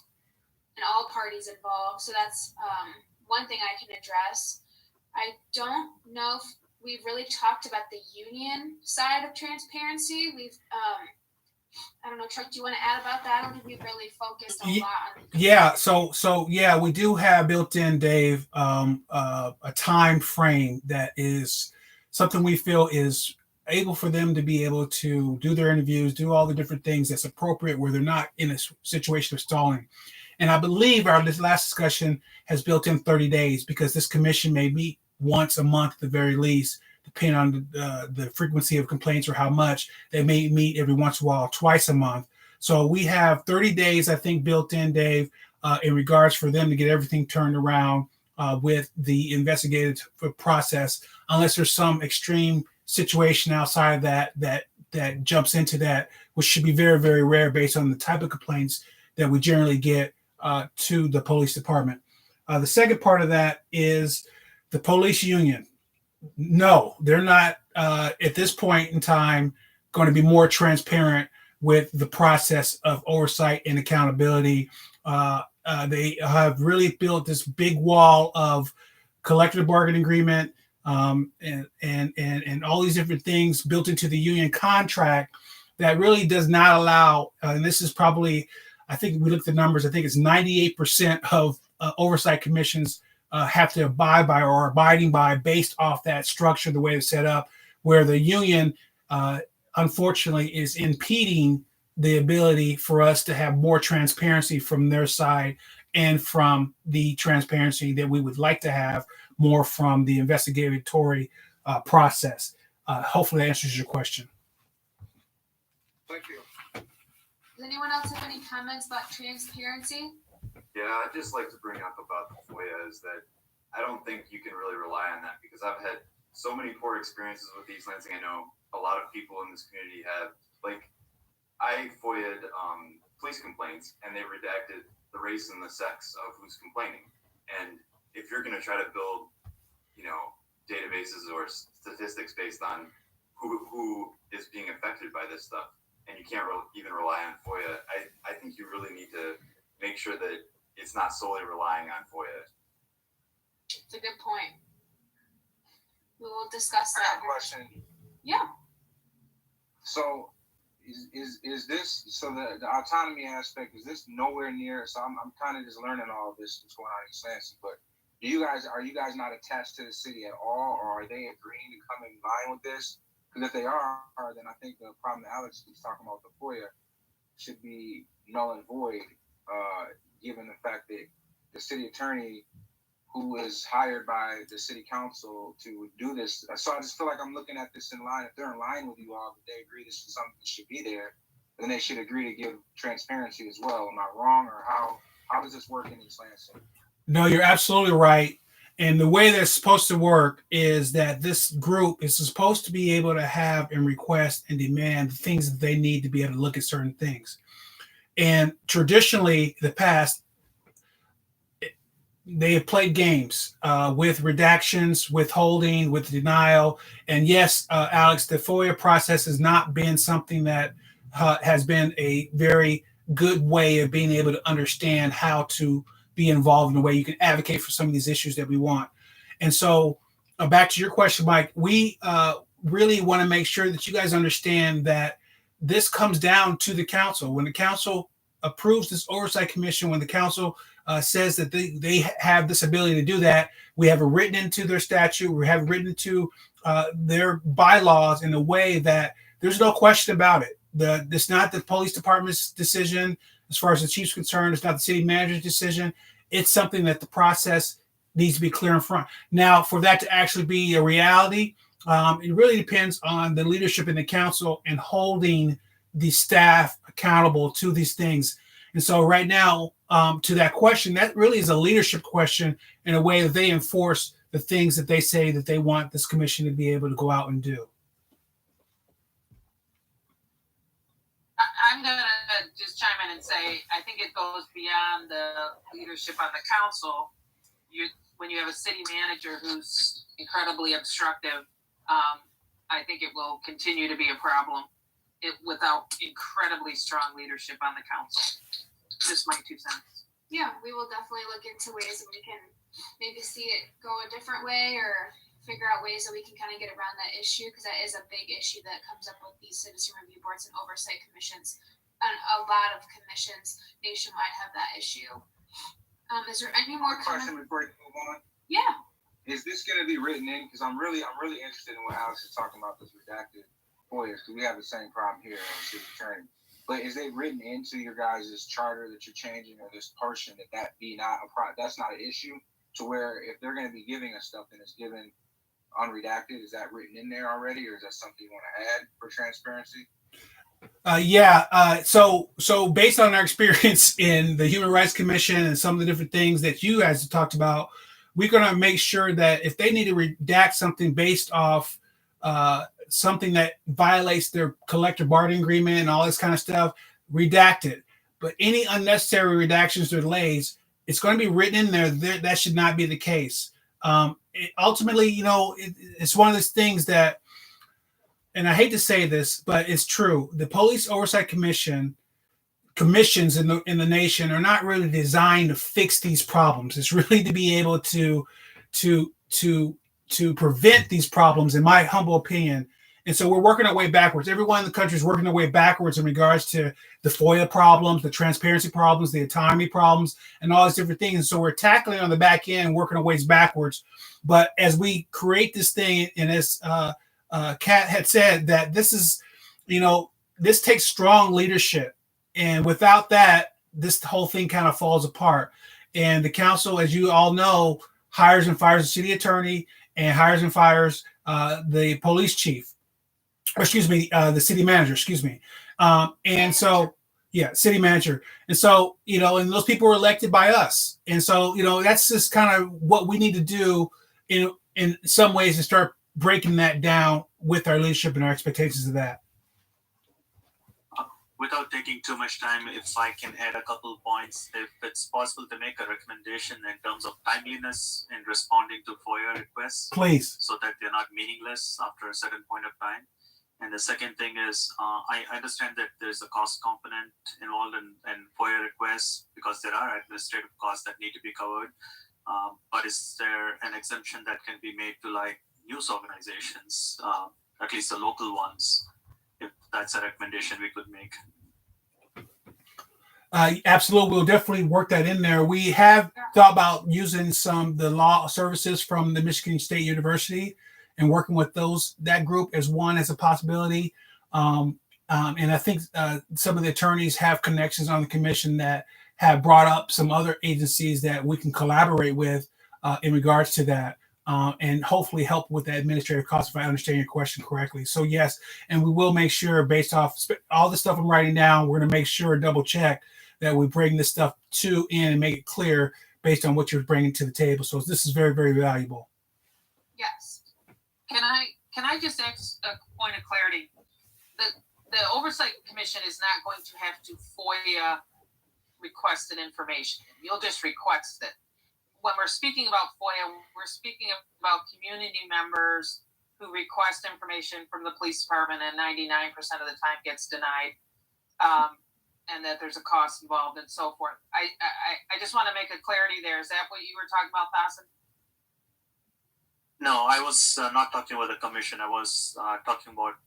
and all parties involved. So that's one thing I can address. I don't know if we've really talked about the union side of transparency. We've, I don't know, Chuck, do you want to add about that? I don't think we've really focused a lot on the Yeah, so yeah, we do have built in, Dave, a time frame that is something we feel is able for them to be able to do their interviews, do all the different things that's appropriate where they're not in a situation of stalling. And I believe this last discussion has built in 30 days because this commission may meet once a month at the very least, depending on the frequency of complaints or how much. They may meet every once in a while, twice a month. So we have 30 days, I think, built in, Dave, in regards for them to get everything turned around with the investigative process, unless there's some extreme situation outside of that jumps into that, which should be very, very rare based on the type of complaints that we generally get to the police department. The second part of that is the police union. No, they're not at this point in time going to be more transparent with the process of oversight and accountability. They have really built this big wall of collective bargaining agreement and all these different things built into the union contract that really does not allow, and this is probably, I think we looked at the numbers, I think it's 98% of oversight commissions have to abide by or are abiding by based off that structure, the way it's set up, where the union, unfortunately, is impeding the ability for us to have more transparency from their side and from the transparency that we would like to have more from the investigatory process. Hopefully that answers your question. Thank you. Does anyone else have any comments about transparency? Yeah, I'd just like to bring up about the FOIA is that I don't think you can really rely on that because I've had so many poor experiences with East Lansing. I know a lot of people in this community have, like, I FOIA'd police complaints and they redacted the race and the sex of who's complaining. And if you're going to try to build, databases or statistics based on who is being affected by this stuff, and you can't even rely on FOIA, I think you really need to make sure that it's not solely relying on FOIA. It's a good point. We will discuss that. I have a question. Yeah. So is this, so the autonomy aspect, is this nowhere near, so I'm kind of just learning all of this that's going on in East Lansing, but are you guys not attached to the city at all, or are they agreeing to come in line with this? Because if they are, then I think the problem that Alex was talking about, the FOIA, should be null and void, given the fact that the city attorney, who is hired by the city council to do this. So I just feel like I'm looking at this in line. If they're in line with you all, that they agree this is something that should be there, then they should agree to give transparency as well. Am I wrong, or how does this work in East Lansing? No, you're absolutely right. And the way that's supposed to work is that this group is supposed to be able to have and request and demand the things that they need to be able to look at certain things. And traditionally, in the past, they have played games with redactions, withholding, with denial. And yes, Alex, the FOIA process has not been something that has been a very good way of being able to understand how to be involved in a way you can advocate for some of these issues that we want. And so back to your question, Mike, we really want to make sure that you guys understand that this comes down to the council. When the council approves this oversight commission, when the council says that they have this ability to do that, we have it written into their statute, we have it written into their bylaws in a way that there's no question about it. It's not the police department's decision as far as the chief's concerned. It's not the city manager's decision. It's something that the process needs to be clear in front. Now, for that to actually be a reality, it really depends on the leadership in the council and holding the staff accountable to these things. And so right now, to that question, that really is a leadership question in a way that they enforce the things that they say that they want this commission to be able to go out and do. I'm going to just chime in and say, I think it goes beyond the leadership on the council. When you have a city manager who's incredibly obstructive, I think it will continue to be a problem without incredibly strong leadership on the council. Just my 2 cents. Yeah, we will definitely look into ways that we can maybe see it go a different way or figure out ways that we can kind of get around that issue, because that is a big issue that comes up with these citizen review boards and oversight commissions. And a lot of commissions nationwide have that issue. Is there any more question before we move on? Yeah. Is this going to be written in? Because I'm really interested in what Alex is talking about, this redacted FOIAs, because we have the same problem here on city attorney. But is it written into your guys' charter that you're changing, or this portion that be not that's not an issue, to where if they're going to be giving us stuff and it's given unredacted, is that written in there already, or is that something you want to add for transparency? So based on our experience in the Human Rights Commission and some of the different things that you guys have talked about, we're going to make sure that if they need to redact something based off something that violates their collective bargaining agreement and all this kind of stuff, redact it. But any unnecessary redactions or delays, it's going to be written in there. That should not be the case. Ultimately, it's one of those things that, and I hate to say this, but it's true. The Police Oversight commissions in the nation are not really designed to fix these problems. It's really to be able to prevent these problems, in my humble opinion. And so we're working our way backwards. Everyone in the country is working their way backwards in regards to the FOIA problems, the transparency problems, the autonomy problems, and all these different things. And so we're tackling on the back end and working our ways backwards. But as we create this thing, and as Kat had said, that this is, this takes strong leadership. And without that, this whole thing kind of falls apart. And the council, as you all know, hires and fires the city attorney and hires and fires the police chief. Or the city manager, and so, city manager. And so, and those people were elected by us. And so, that's just kind of what we need to do in some ways to start breaking that down with our leadership and our expectations of that. Without taking too much time, if I can add a couple points, if it's possible to make a recommendation in terms of timeliness in responding to FOIA requests. Please. So that they're not meaningless after a certain point of time. And the second thing is, I understand that there's a cost component involved in FOIA requests because there are administrative costs that need to be covered. But is there an exemption that can be made to like news organizations, at least the local ones, if that's a recommendation we could make? Absolutely. We'll definitely work that in there. We have thought about using the law services from the Michigan State University and working with that group as a possibility. And I think some of the attorneys have connections on the commission that have brought up some other agencies that we can collaborate with in regards to that, and hopefully help with the administrative costs, if I understand your question correctly. So yes, and we will make sure, based off all the stuff I'm writing down, we're going to make sure, double check that we bring this stuff in and make it clear based on what you're bringing to the table. So this is very, very valuable. Yes. Can I just ask a point of clarity? The Oversight Commission is not going to have to FOIA requested information. You'll just request it. When we're speaking about FOIA, we're speaking about community members who request information from the police department, and 99% of the time gets denied, and that there's a cost involved and so forth. I just want to make a clarity there. Is that what you were talking about, Dawson? No, I was not talking about the commission. I was talking about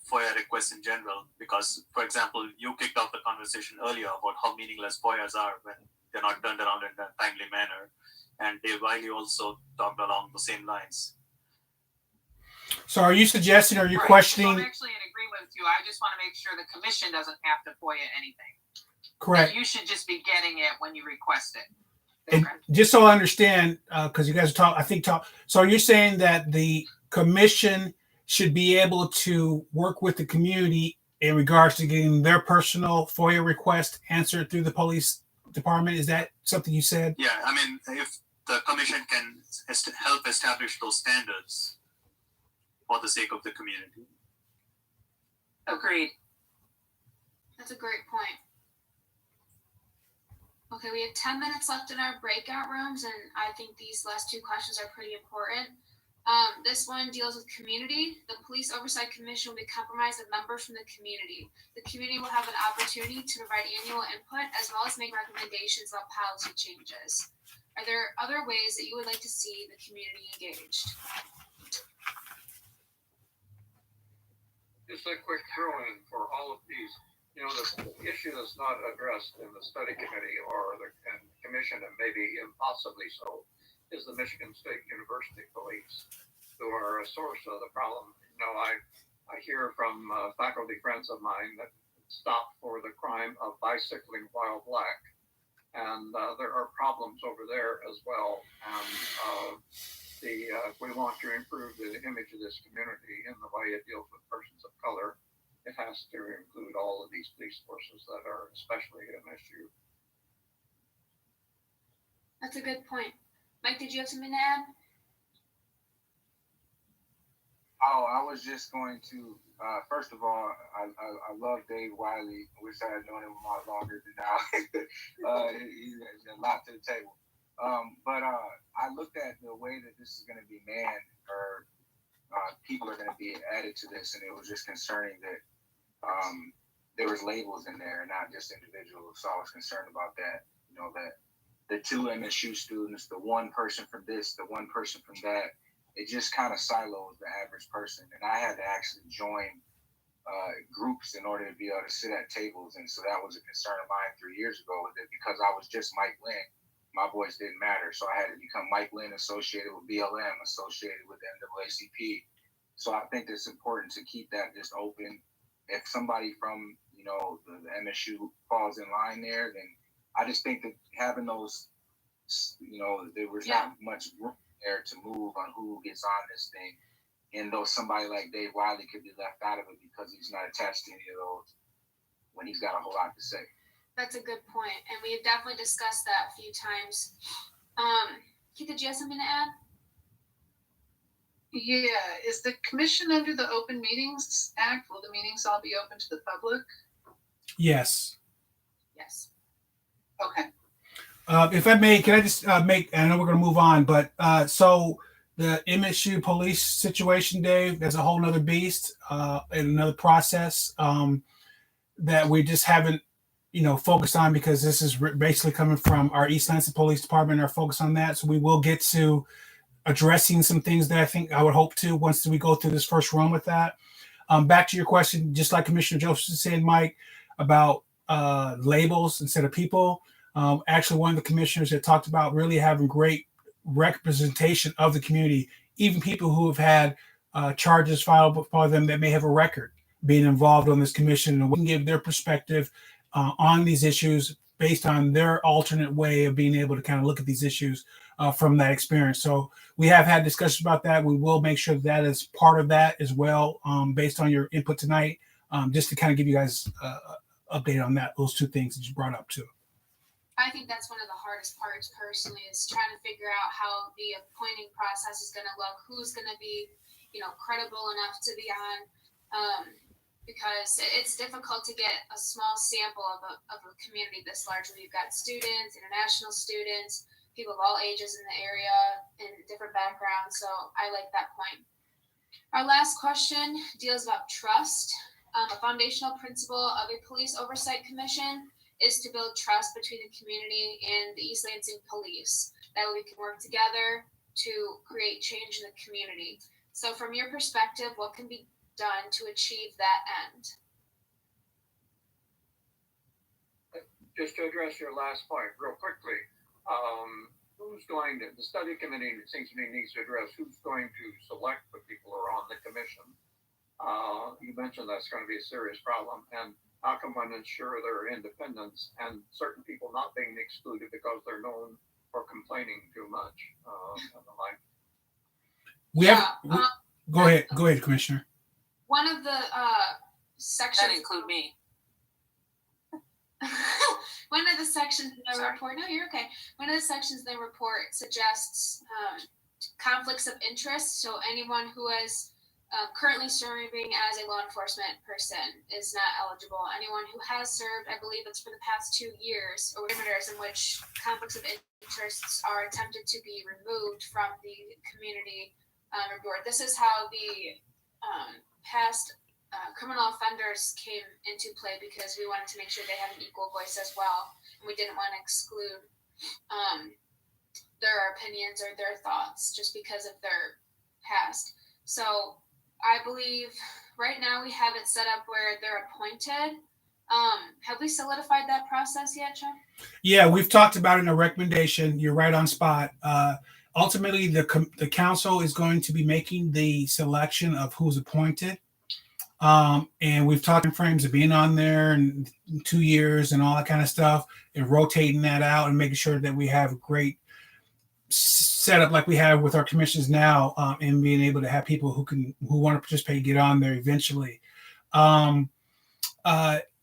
FOIA requests in general, because, for example, you kicked off the conversation earlier about how meaningless FOIAs are when they're not turned around in a timely manner. And Dave Wiley also talked along the same lines. So are you suggesting, are you questioning? So I'm actually in agreement with you. I just want to make sure the commission doesn't have to FOIA anything. Correct. You should just be getting it when you request it. And just so I understand, because you guys are so are you saying that the commission should be able to work with the community in regards to getting their personal FOIA request answered through the police department? Is that something you said? Yeah, I mean, if the commission can help establish those standards for the sake of the community. Agreed. That's a great point. Okay, we have 10 minutes left in our breakout rooms, and I think these last two questions are pretty important. This one deals with community. The Police Oversight Commission will be comprised of members from the community. The community will have an opportunity to provide annual input as well as make recommendations about policy changes. Are there other ways that you would like to see the community engaged? Just a quick throw-in for all of these. The issue that's not addressed in the study committee or the commission, and maybe impossibly so, is the Michigan State University police, who are a source of the problem. I hear from faculty friends of mine that stopped for the crime of bicycling while black. And there are problems over there as well. And if we want to improve the image of this community in the way it deals with persons of color, it has to include all of these police forces that are especially MSU. That's a good point. Mike, did you have something to add? Oh, I was just going to, first of all, I love Dave Wiley. I wish I had known him a lot longer than now. He has a lot to the table. But I looked at the way that this is going to be manned, or people are going to be added to this, and it was just concerning that there was labels in there, not just individuals. So I was concerned about that. You know, that the 2 MSU students, the one person from this, the one person from that, it just kind of silos the average person. And I had to actually join groups in order to be able to sit at tables. And so that was a concern of mine 3 years ago, that because I was just Mike Lynn, my voice didn't matter. So I had to become Mike Lynn associated with BLM, associated with the NAACP. So I think it's important to keep that just open. If somebody from, you know, the MSU falls in line there, then I just think that having those, you know, there was not much room there to move on who gets on this thing. And though somebody like Dave Wiley could be left out of it because he's not attached to any of those when he's got a whole lot to say. That's a good point. And we've definitely discussed that a few times. Keith, did you have something to add? Yeah, is the commission under the Open Meetings Act? Will the meetings all be open to the public? Yes. Yes. Okay. If I may, can I just make, I know we're going to move on, but so the MSU police situation, Dave, there's a whole nother beast and another process that we just haven't, you know, focused on, because this is basically coming from our East Lansing Police Department, our focus on that. So we will get to addressing some things that I think I would hope to once we go through this first run with that. Back to your question, just like Commissioner Joseph said, Mike, about labels instead of people. Actually, one of the commissioners had talked about really having great representation of the community, even people who have had charges filed for them that may have a record being involved on this commission, and we can give their perspective on these issues based on their alternate way of being able to kind of look at these issues from that experience. So we have had discussions about that. We will make sure that is part of that as well, based on your input tonight, just to kind of give you guys update on that, those two things that you brought up too. I think that's one of the hardest parts personally, is trying to figure out how the appointing process is going to look, who's going to be, you know, credible enough to be on, because it's difficult to get a small sample of a community this large, where you've got students, international students, people of all ages in the area and different backgrounds. So I like that point. Our last question deals about trust. A foundational principle of a police oversight commission is to build trust between the community and the East Lansing police. That way we can work together to create change in the community. So from your perspective, what can be done to achieve that end? Just to address your last point real quickly, who's going to, the study committee, it seems to me, needs to address who's going to select the people who are on the commission. You mentioned that's going to be a serious problem, and how can one ensure their independence and certain people not being excluded because they're known for complaining too much and the like? Go ahead, Commissioner. One of the sections That include me. One of the sections in the report. No, you're okay. One of the sections in the report suggests conflicts of interest. So anyone who is currently serving as a law enforcement person is not eligible. Anyone who has served, I believe it's for the past 2 years, or parameters in which conflicts of interests are attempted to be removed from the community report. This is how the past criminal offenders came into play, because we wanted to make sure they had an equal voice as well. And we didn't want to exclude their opinions or their thoughts just because of their past. So I believe right now we have it set up where they're appointed. Have we solidified that process yet, Chuck? Yeah, we've talked about it in a recommendation. You're right on spot. Ultimately, the council is going to be making the selection of who's appointed. And we've talked in frames of being on there in 2 years and all that kind of stuff, and rotating that out and making sure that we have a great setup like we have with our commissions now, and being able to have people who want to participate get on there eventually.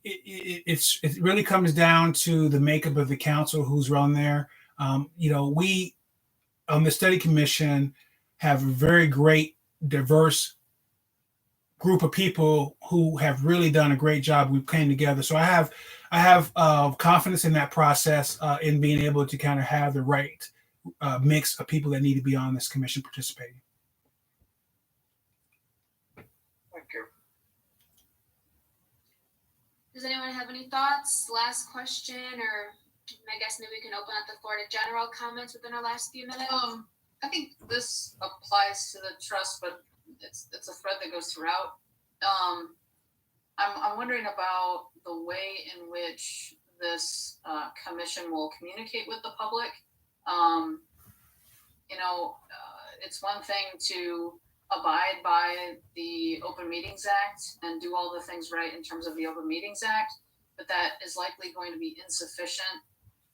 It really comes down to the makeup of the council who's on there. We on the study commission have a very great, diverse group of people who have really done a great job. We came together, so I have confidence in that process, in being able to kind of have the right mix of people that need to be on this commission participating. Thank you. Does anyone have any thoughts? Last question, or I guess maybe we can open up the floor to general comments within our last few minutes. I think this applies to the trust, but it's a thread that goes throughout. I'm wondering about the way in which this commission will communicate with the public. It's one thing to abide by the Open Meetings Act and do all the things right in terms of the Open Meetings Act, but that is likely going to be insufficient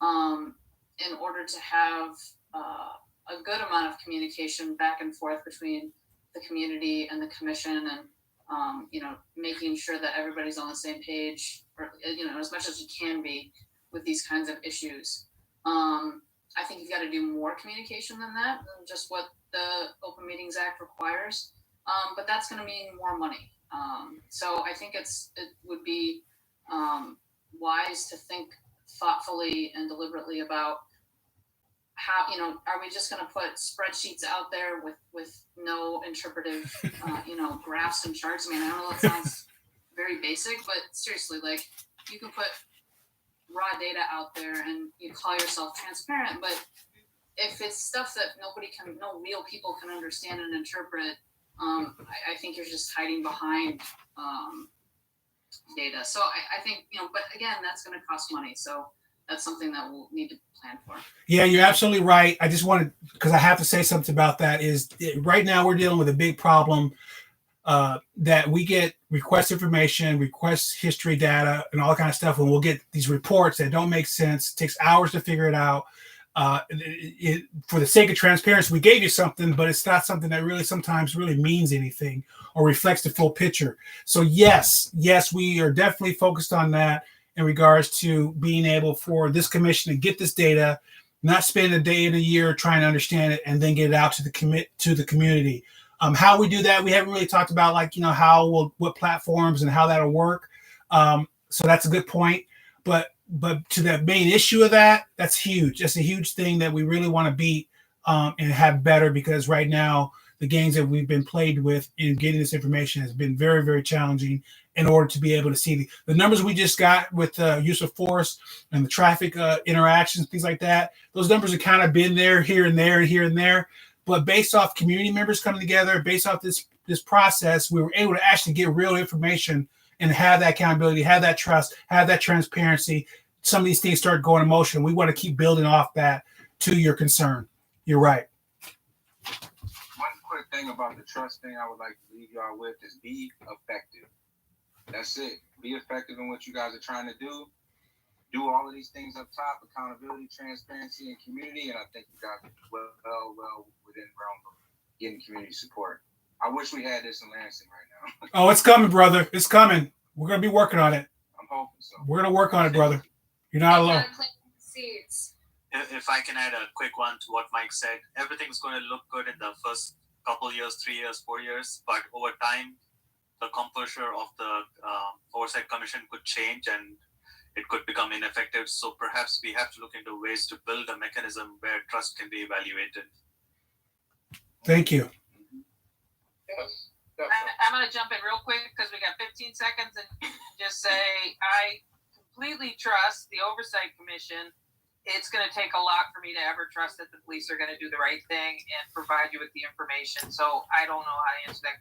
in order to have a good amount of communication back and forth between the community and the commission, and making sure that everybody's on the same page, or as much as you can be with these kinds of issues. I think you've got to do more communication than that, than just what the Open Meetings Act requires. But that's going to mean more money. So I think it would be wise to think thoughtfully and deliberately about how, are we just going to put spreadsheets out there with no interpretive, graphs and charts? I mean, I know that sounds very basic, but seriously, like, you can put raw data out there and you call yourself transparent, but if it's stuff that no real people can understand and interpret, I think you're just hiding behind data. So I think, but again, that's going to cost money. So that's something that we'll need to plan for. Yeah, you're absolutely right. I just wanted, because I have to say something about that, right now we're dealing with a big problem that we get request information, request history data, and all that kind of stuff, and we'll get these reports that don't make sense. It takes hours to figure it out. For the sake of transparency, we gave you something, but it's not something that really sometimes really means anything or reflects the full picture. So yes, we are definitely focused on that in regards to being able for this commission to get this data, not spend a day in a year trying to understand it, and then get it out to the community. How we do that, we haven't really talked about, what platforms and how that'll work. So that's a good point. But to the main issue of that's huge. That's a huge thing that we really want to beat and have better, because right now the games that we've been played with in getting this information has been very, very challenging in order to be able to see the numbers we just got with use of force and the traffic interactions, things like that. Those numbers have kind of been there, here and there, and here and there. But based off community members coming together, based off this process, we were able to actually get real information and have that accountability, have that trust, have that transparency. Some of these things start going in motion. We want to keep building off that, to your concern. You're right. One quick thing about the trust thing I would like to leave y'all with is be effective. That's it. Be effective in what you guys are trying to do. Do all of these things up top: accountability, transparency, and community. And I think you guys are well within the realm of getting community support. I wish we had this in Lansing right now. Oh, it's coming, brother. It's coming. We're going to be working on it. I'm hoping so. We're going to work on it, brother. You're not alone. If I can add a quick one to what Mike said, everything's going to look good in the first couple years, 3 years, 4 years, but over time, the composure of the Oversight Commission could change and it could become ineffective. So perhaps we have to look into ways to build a mechanism where trust can be evaluated. Thank you. Yes. I'm going to jump in real quick because we got 15 seconds and just say I completely trust the Oversight Commission. It's going to take a lot for me to ever trust that the police are going to do the right thing and provide you with the information. So I don't know how to answer that.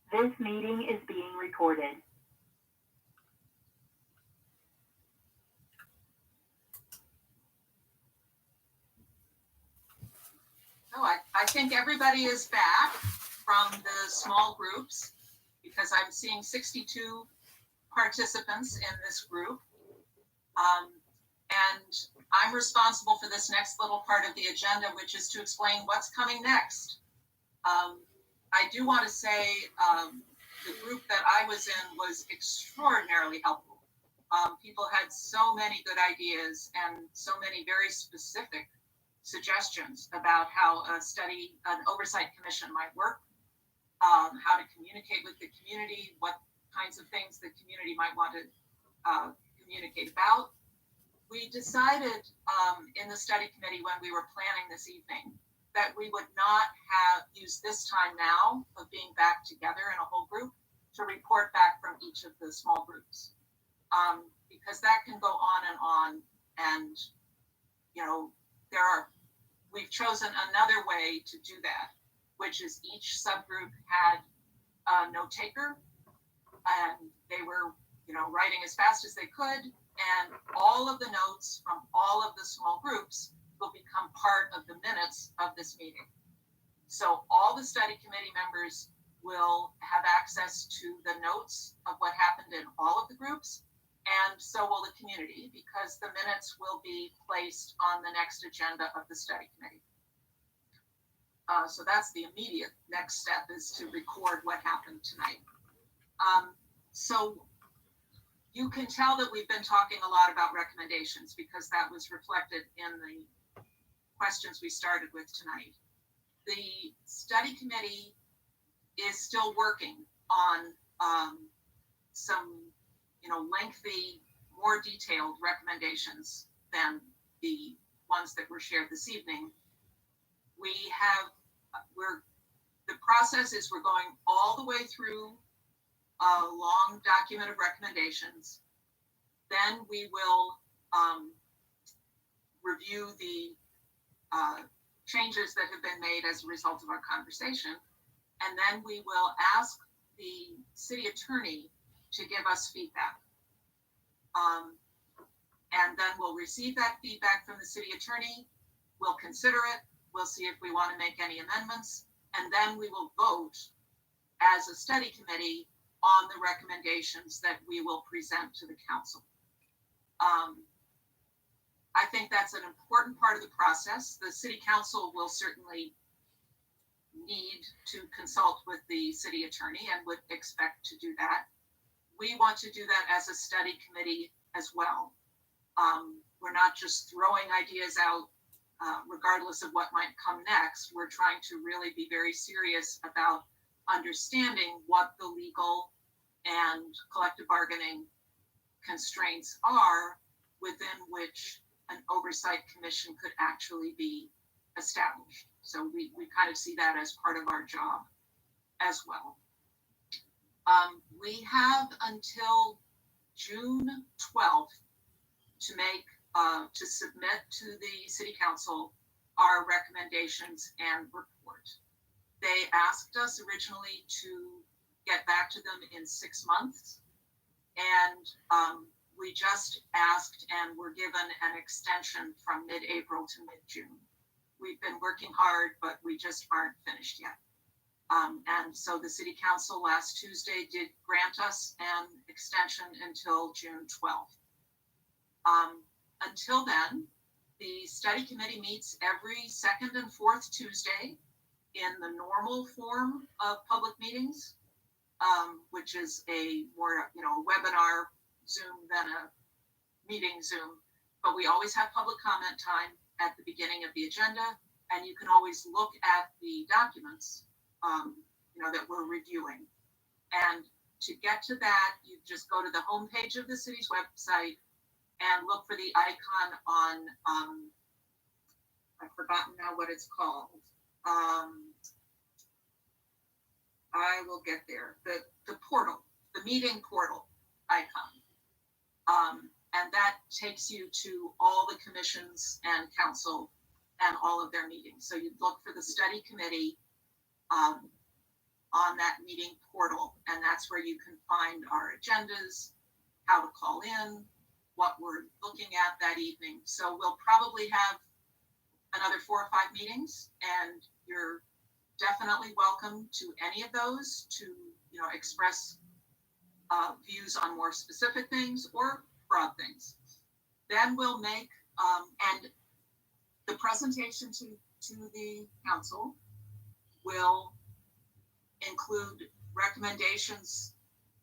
This meeting is being recorded. I think everybody is back from the small groups because I'm seeing 62 participants in this group. And I'm responsible for this next little part of the agenda, which is to explain what's coming next. I do want to say the group that I was in was extraordinarily helpful. People had so many good ideas and so many very specific suggestions about how an oversight commission might work, how to communicate with the community, what kinds of things the community might want to communicate about. We decided in the study committee when we were planning this evening that we would not use this time now of being back together in a whole group to report back from each of the small groups. Because that can go on, and we've chosen another way to do that, which is each subgroup had a note taker, and they were writing as fast as they could, and all of the notes from all of the small groups will become part of the minutes of this meeting. So all the study committee members will have access to the notes of what happened in all of the groups, and so will the community, because the minutes will be placed on the next agenda of the study committee. So that's the immediate next step, is to record what happened tonight. So you can tell that we've been talking a lot about recommendations because that was reflected in the questions we started with tonight. The study committee is still working on some lengthy, more detailed recommendations than the ones that were shared this evening. The process is we're going all the way through a long document of recommendations. Then we will review the changes that have been made as a result of our conversation. And then we will ask the city attorney to give us feedback. And then we'll receive that feedback from the city attorney. We'll consider it. We'll see if we want to make any amendments. And then we will vote as a study committee on the recommendations that we will present to the council. I think that's an important part of the process. The city council will certainly need to consult with the city attorney and would expect to do that. We want to do that as a study committee as well. We're not just throwing ideas out regardless of what might come next. We're trying to really be very serious about understanding what the legal and collective bargaining constraints are within which an oversight commission could actually be established. So we kind of see that as part of our job as well. We have until June 12th to submit to the city council our recommendations and report. They asked us originally to get back to them in 6 months, and we just asked and were given an extension from mid-April to mid-June. We've been working hard, but we just aren't finished yet. And so the city council last Tuesday did grant us an extension until June 12th. Until then, the study committee meets every second and fourth Tuesday in the normal form of public meetings, which is a more, webinar Zoom than a meeting Zoom. But we always have public comment time at the beginning of the agenda, and you can always look at the documents that we're reviewing. And to get to that, you just go to the homepage of the city's website and look for the icon on, I've forgotten now what it's called. I will get there. The portal, the meeting portal icon. And that takes you to all the commissions and council and all of their meetings. So you look for the study committee on that meeting portal, and that's where you can find our agendas, how to call in, what we're looking at that evening. So we'll probably have another 4 or 5 meetings, and you're definitely welcome to any of those to, express views on more specific things or broad things. Then we'll make, and the presentation to the council will include recommendations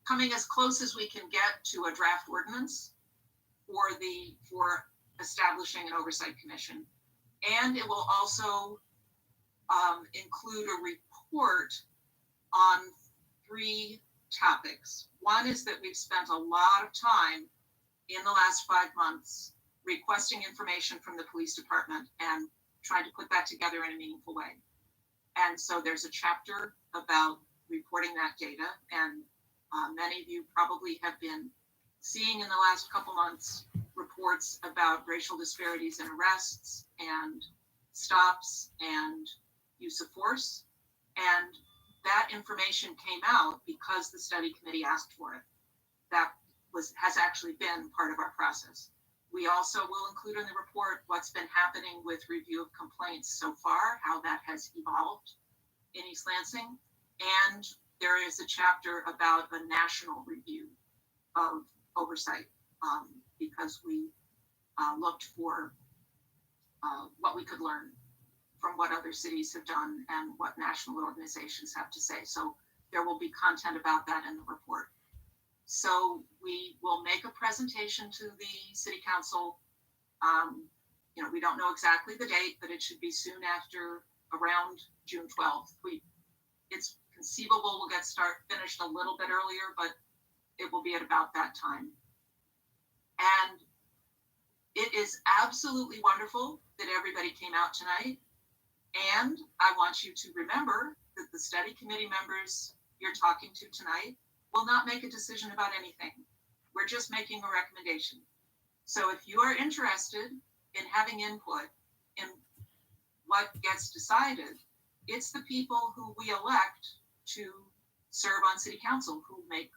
coming as close as we can get to a draft ordinance for establishing an oversight commission. And it will also include a report on 3 topics. One is that we've spent a lot of time in the last 5 months requesting information from the police department and trying to put that together in a meaningful way. And so there's a chapter about reporting that data, and many of you probably have been seeing in the last couple months reports about racial disparities in arrests and stops and use of force. And that information came out because the study committee asked for it. That has actually been part of our process. We also will include in the report what's been happening with review of complaints so far, how that has evolved in East Lansing. And there is a chapter about a national review of oversight because we looked for what we could learn from what other cities have done and what national organizations have to say. So there will be content about that in the report. So we will make a presentation to the city council. We don't know exactly the date, but it should be soon after, around June 12th. It's conceivable we'll get finished a little bit earlier, but it will be at about that time. And it is absolutely wonderful that everybody came out tonight. And I want you to remember that the study committee members you're talking to tonight will not make a decision about anything. We're just making a recommendation. So if you are interested in having input in what gets decided, it's the people who we elect to serve on city council who make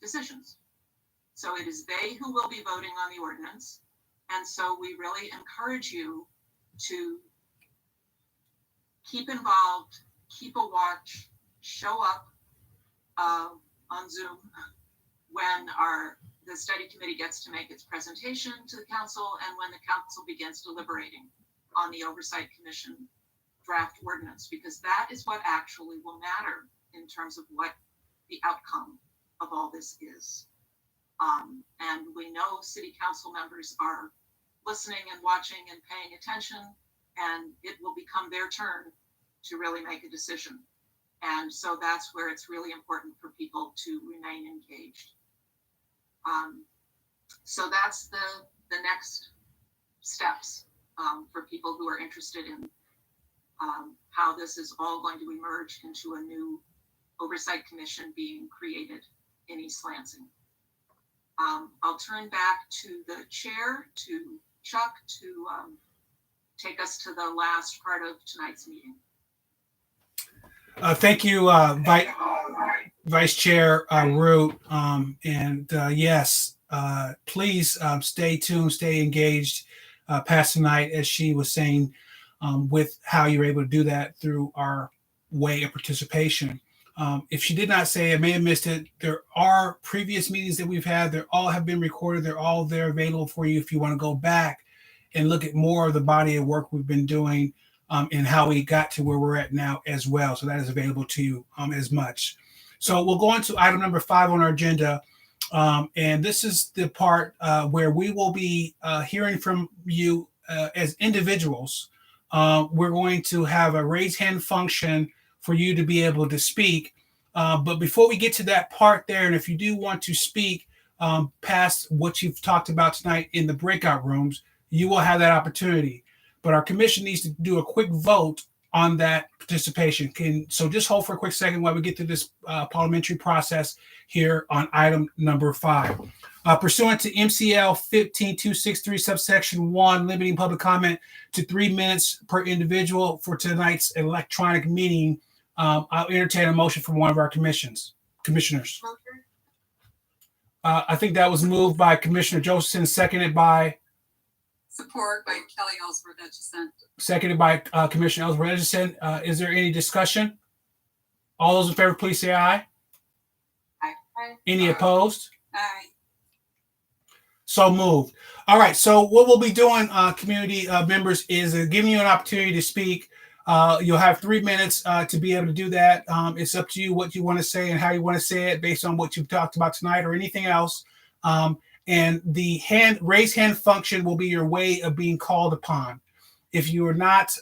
decisions. So it is they who will be voting on the ordinance. And so we really encourage you to keep involved, keep a watch, show up on Zoom when the study committee gets to make its presentation to the council and when the council begins deliberating on the Oversight Commission draft ordinance, because that is what actually will matter in terms of what the outcome of all this is. And we know city council members are listening and watching and paying attention, and it will become their turn to really make a decision. And so that's where it's really important for people to remain engaged. So that's the next steps for people who are interested in how this is all going to emerge into a new oversight commission being created in East Lansing. I'll turn back to the chair, to Chuck, to take us to the last part of tonight's meeting. Thank you, Vice Chair Root. Yes, please stay tuned, stay engaged past tonight, as she was saying, with how you're able to do that through our way of participation. If she did not say, I may have missed it, there are previous meetings that we've had. They all have been recorded. They're all there available for you if you want to go back and look at more of the body of work we've been doing and how we got to where we're at now as well. So that is available to you as much. So we'll go on to item number 5 on our agenda. And this is the part where we will be hearing from you as individuals. We're going to have a raise hand function for you to be able to speak. But before we get to that part there, and if you do want to speak past what you've talked about tonight in the breakout rooms, you will have that opportunity. But our commission needs to do a quick vote on that participation. So just hold for a quick second while we get through this parliamentary process here on item number 5. Pursuant to MCL 15263 subsection 1, limiting public comment to 3 minutes per individual for tonight's electronic meeting, I'll entertain a motion from one of our commissioners. I think that was moved by Commissioner Josephson, seconded by Support by Kelly Ellsworth Etchison. Seconded by Commissioner Ellsworth Edgerton. Is there any discussion? All those in favor, please say aye. Aye. Any opposed? Aye. So moved. All right. So what we'll be doing, community members, is giving you an opportunity to speak. You'll have 3 minutes to be able to do that. It's up to you what you want to say and how you want to say it based on what you've talked about tonight or anything else. And the raise hand function will be your way of being called upon. If you are not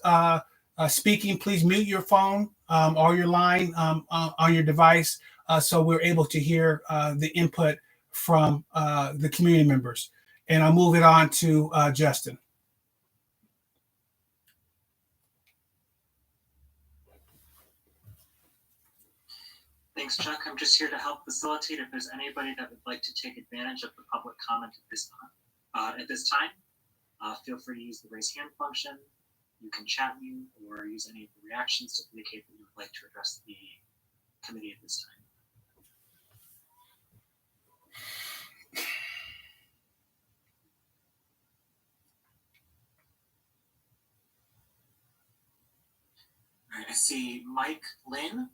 speaking, please mute your phone or your line on your device so we're able to hear the input from the community members. And I'll move it on to Justin. Thanks, Chuck. I'm just here to help facilitate. If there's anybody that would like to take advantage of the public comment at this time, feel free to use the raise hand function. You can chat me or use any of the reactions to indicate that you would like to address the committee at this time. All right, I see Mike Lynn.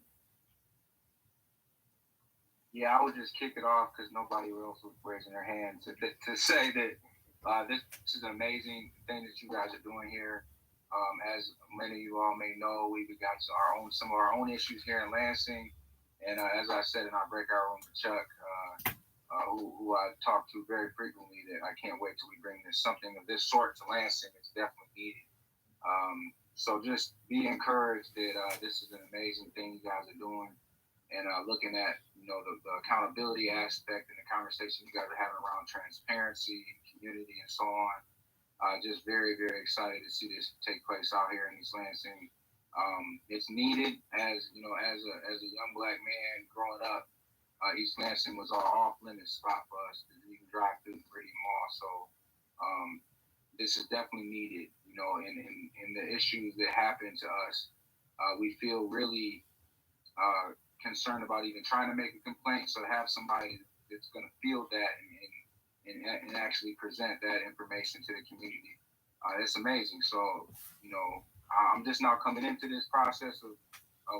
Yeah, I would just kick it off because nobody else was raising their hand to say that this is an amazing thing that you guys are doing here. As many of you all may know, we've got some of our own issues here in Lansing, and as I said in our breakout room with Chuck, who I talk to very frequently, that I can't wait till we bring something of this sort to Lansing. It's definitely needed. So just be encouraged that this is an amazing thing you guys are doing, and looking at the accountability aspect and the conversation you guys are having around transparency and community and so on. Just very, very excited to see this take place out here in East Lansing. It's needed, as you know, as a young black man growing up. East Lansing was an off-limits spot for us to even drive through the pretty mall. So this is definitely needed. In the issues that happen to us, we feel really concerned about even trying to make a complaint. So to have somebody that's going to feel that and actually present that information to the community, it's amazing. So I'm just now coming into this process of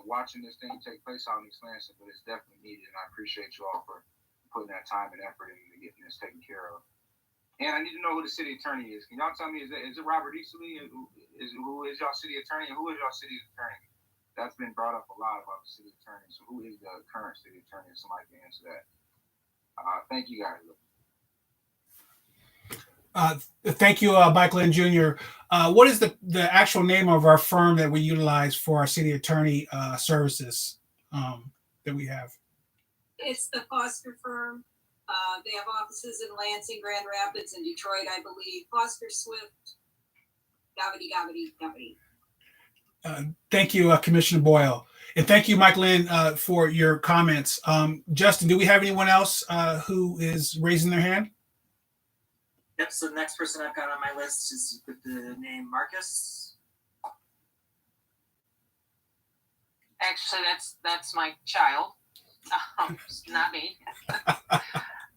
watching this thing take place out in East Lansing, but it's definitely needed, and I appreciate you all for putting that time and effort into getting this taken care of. And I need to know who the city attorney is. Can y'all tell me, is it Robert Easterly? Who is y'all city attorney, and who is y'all city attorney? That's been brought up a lot about the city attorney. So who is the current city attorney? If somebody can answer that. Thank you guys. Thank you, Michael Lynn Jr. What is the actual name of our firm that we utilize for our city attorney services that we have? It's the Foster firm. They have offices in Lansing, Grand Rapids, and Detroit, I believe. Foster Swift. Gavity. Thank you, Commissioner Boyle. And thank you, Mike Lynn, for your comments. Justin, do we have anyone else who is raising their hand? Yep, so the next person I've got on my list is with the name Marcus. Actually, that's my child, not me.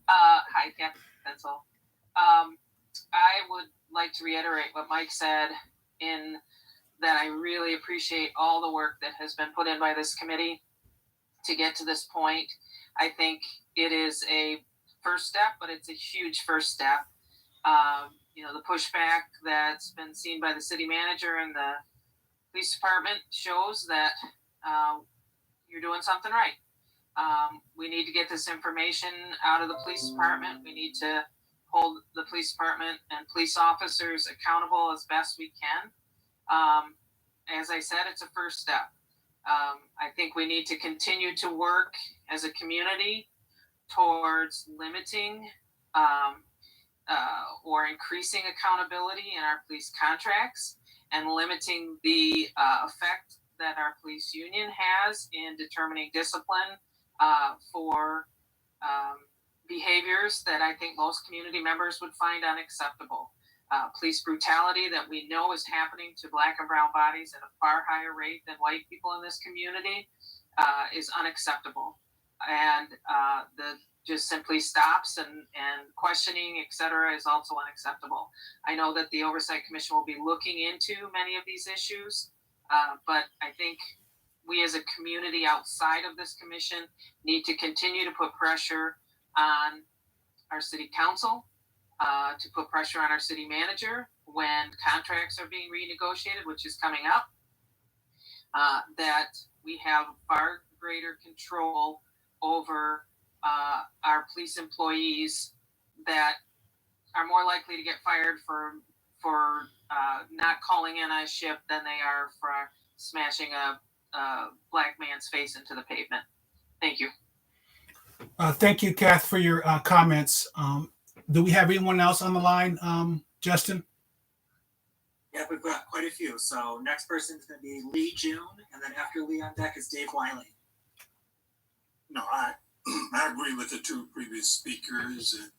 Hi, Kat. That's all. I would like to reiterate what Mike said in that I really appreciate all the work that has been put in by this committee to get to this point. I think it is a first step, but it's a huge first step. The pushback that's been seen by the city manager and the police department shows that you're doing something right. We need to get this information out of the police department. We need to hold the police department and police officers accountable as best we can. As I said, it's a first step. I think we need to continue to work as a community towards limiting or increasing accountability in our police contracts and limiting the effect that our police union has in determining discipline for behaviors that I think most community members would find unacceptable. Police brutality that we know is happening to Black and brown bodies at a far higher rate than white people in this community is unacceptable. And just simply stops and questioning, etc., is also unacceptable. I know that the Oversight Commission will be looking into many of these issues, but I think we as a community outside of this commission need to continue to put pressure on our city council, to put pressure on our city manager when contracts are being renegotiated, which is coming up, that we have far greater control over our police employees that are more likely to get fired for not calling in on a shift than they are for smashing a black man's face into the pavement. Thank you. Thank you, Kath, for your comments. Do we have anyone else on the line, Justin? Yeah, we've got quite a few. So next person is going to be Lee June, and then after Lee on deck is Dave Wiley. No, I agree with the two previous speakers and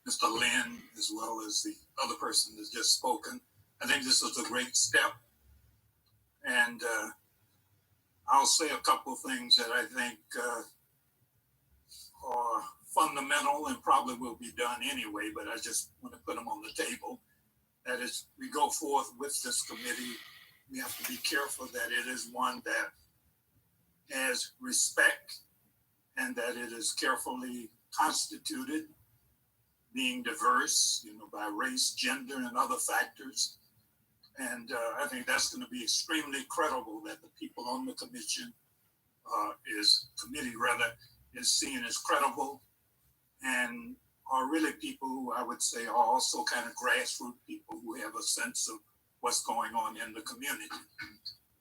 Mr. Lynn, as well as the other person that's just spoken. I think this is a great step. And I'll say a couple of things that I think are fundamental and probably will be done anyway, but I just want to put them on the table. That is, we go forth with this committee, we have to be careful that it is one that has respect and that it is carefully constituted, being diverse, by race, gender, and other factors. And I think that's going to be extremely credible that the people on the commission is seen as credible and are really people who I would say are also kind of grassroots people who have a sense of what's going on in the community.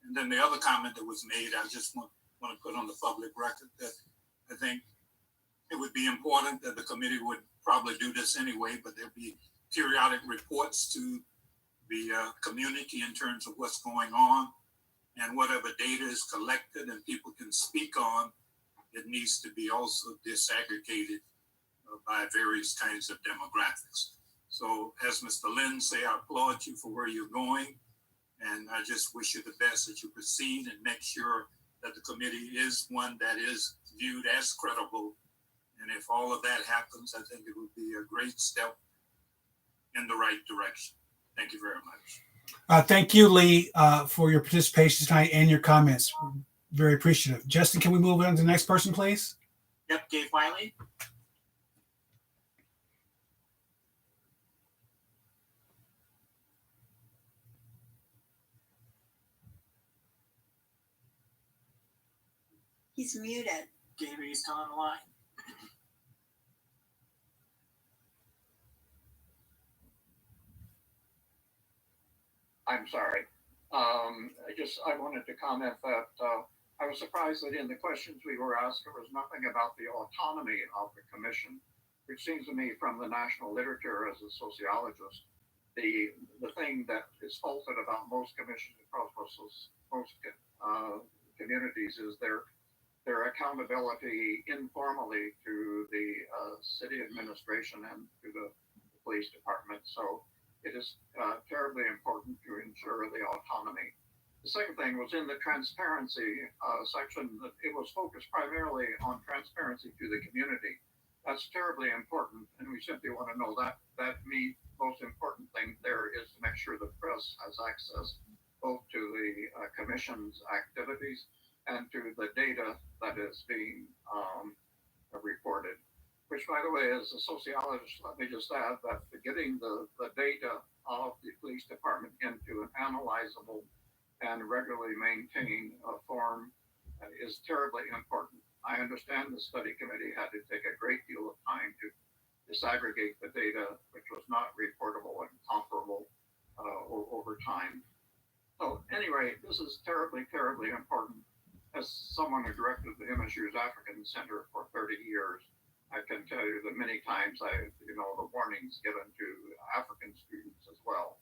And then the other comment that was made, I just want to put on the public record that I think it would be important that the committee would probably do this anyway, but there'd be periodic reports to the community in terms of what's going on, and whatever data is collected and people can speak on, it needs to be also disaggregated by various kinds of demographics. So as Mr. Lynn say, I applaud you for where you're going, and I just wish you the best as you proceed and make sure that the committee is one that is viewed as credible. And if all of that happens, I think it would be a great step in the right direction. Thank you very much. Thank you, Lee, for your participation tonight and your comments. Very appreciative. Justin, can we move on to the next person, please? Yep, Dave Wiley. He's muted. Dave, are you still on the line? I'm sorry. I wanted to comment that I was surprised that in the questions we were asked, there was nothing about the autonomy of the commission, which seems to me from the national literature as a sociologist, the thing that is faulted about most commissions across most communities is their accountability informally to the city administration and to the police department. So it is terribly important to ensure the autonomy. The second thing was in the transparency section, that it was focused primarily on transparency to the community. That's terribly important, and we simply want to know that the most important thing there is to make sure the press has access both to the commission's activities and to the data that is being reported. Which, by the way, as a sociologist, let me just add that getting the data of the police department into an analyzable and regularly maintained form is terribly important. I understand the study committee had to take a great deal of time to disaggregate the data, which was not reportable and comparable over time. So anyway, this is terribly, terribly important. As someone who directed the MSU's African Center for 30 years, I can tell you that many times the warnings given to African students as well,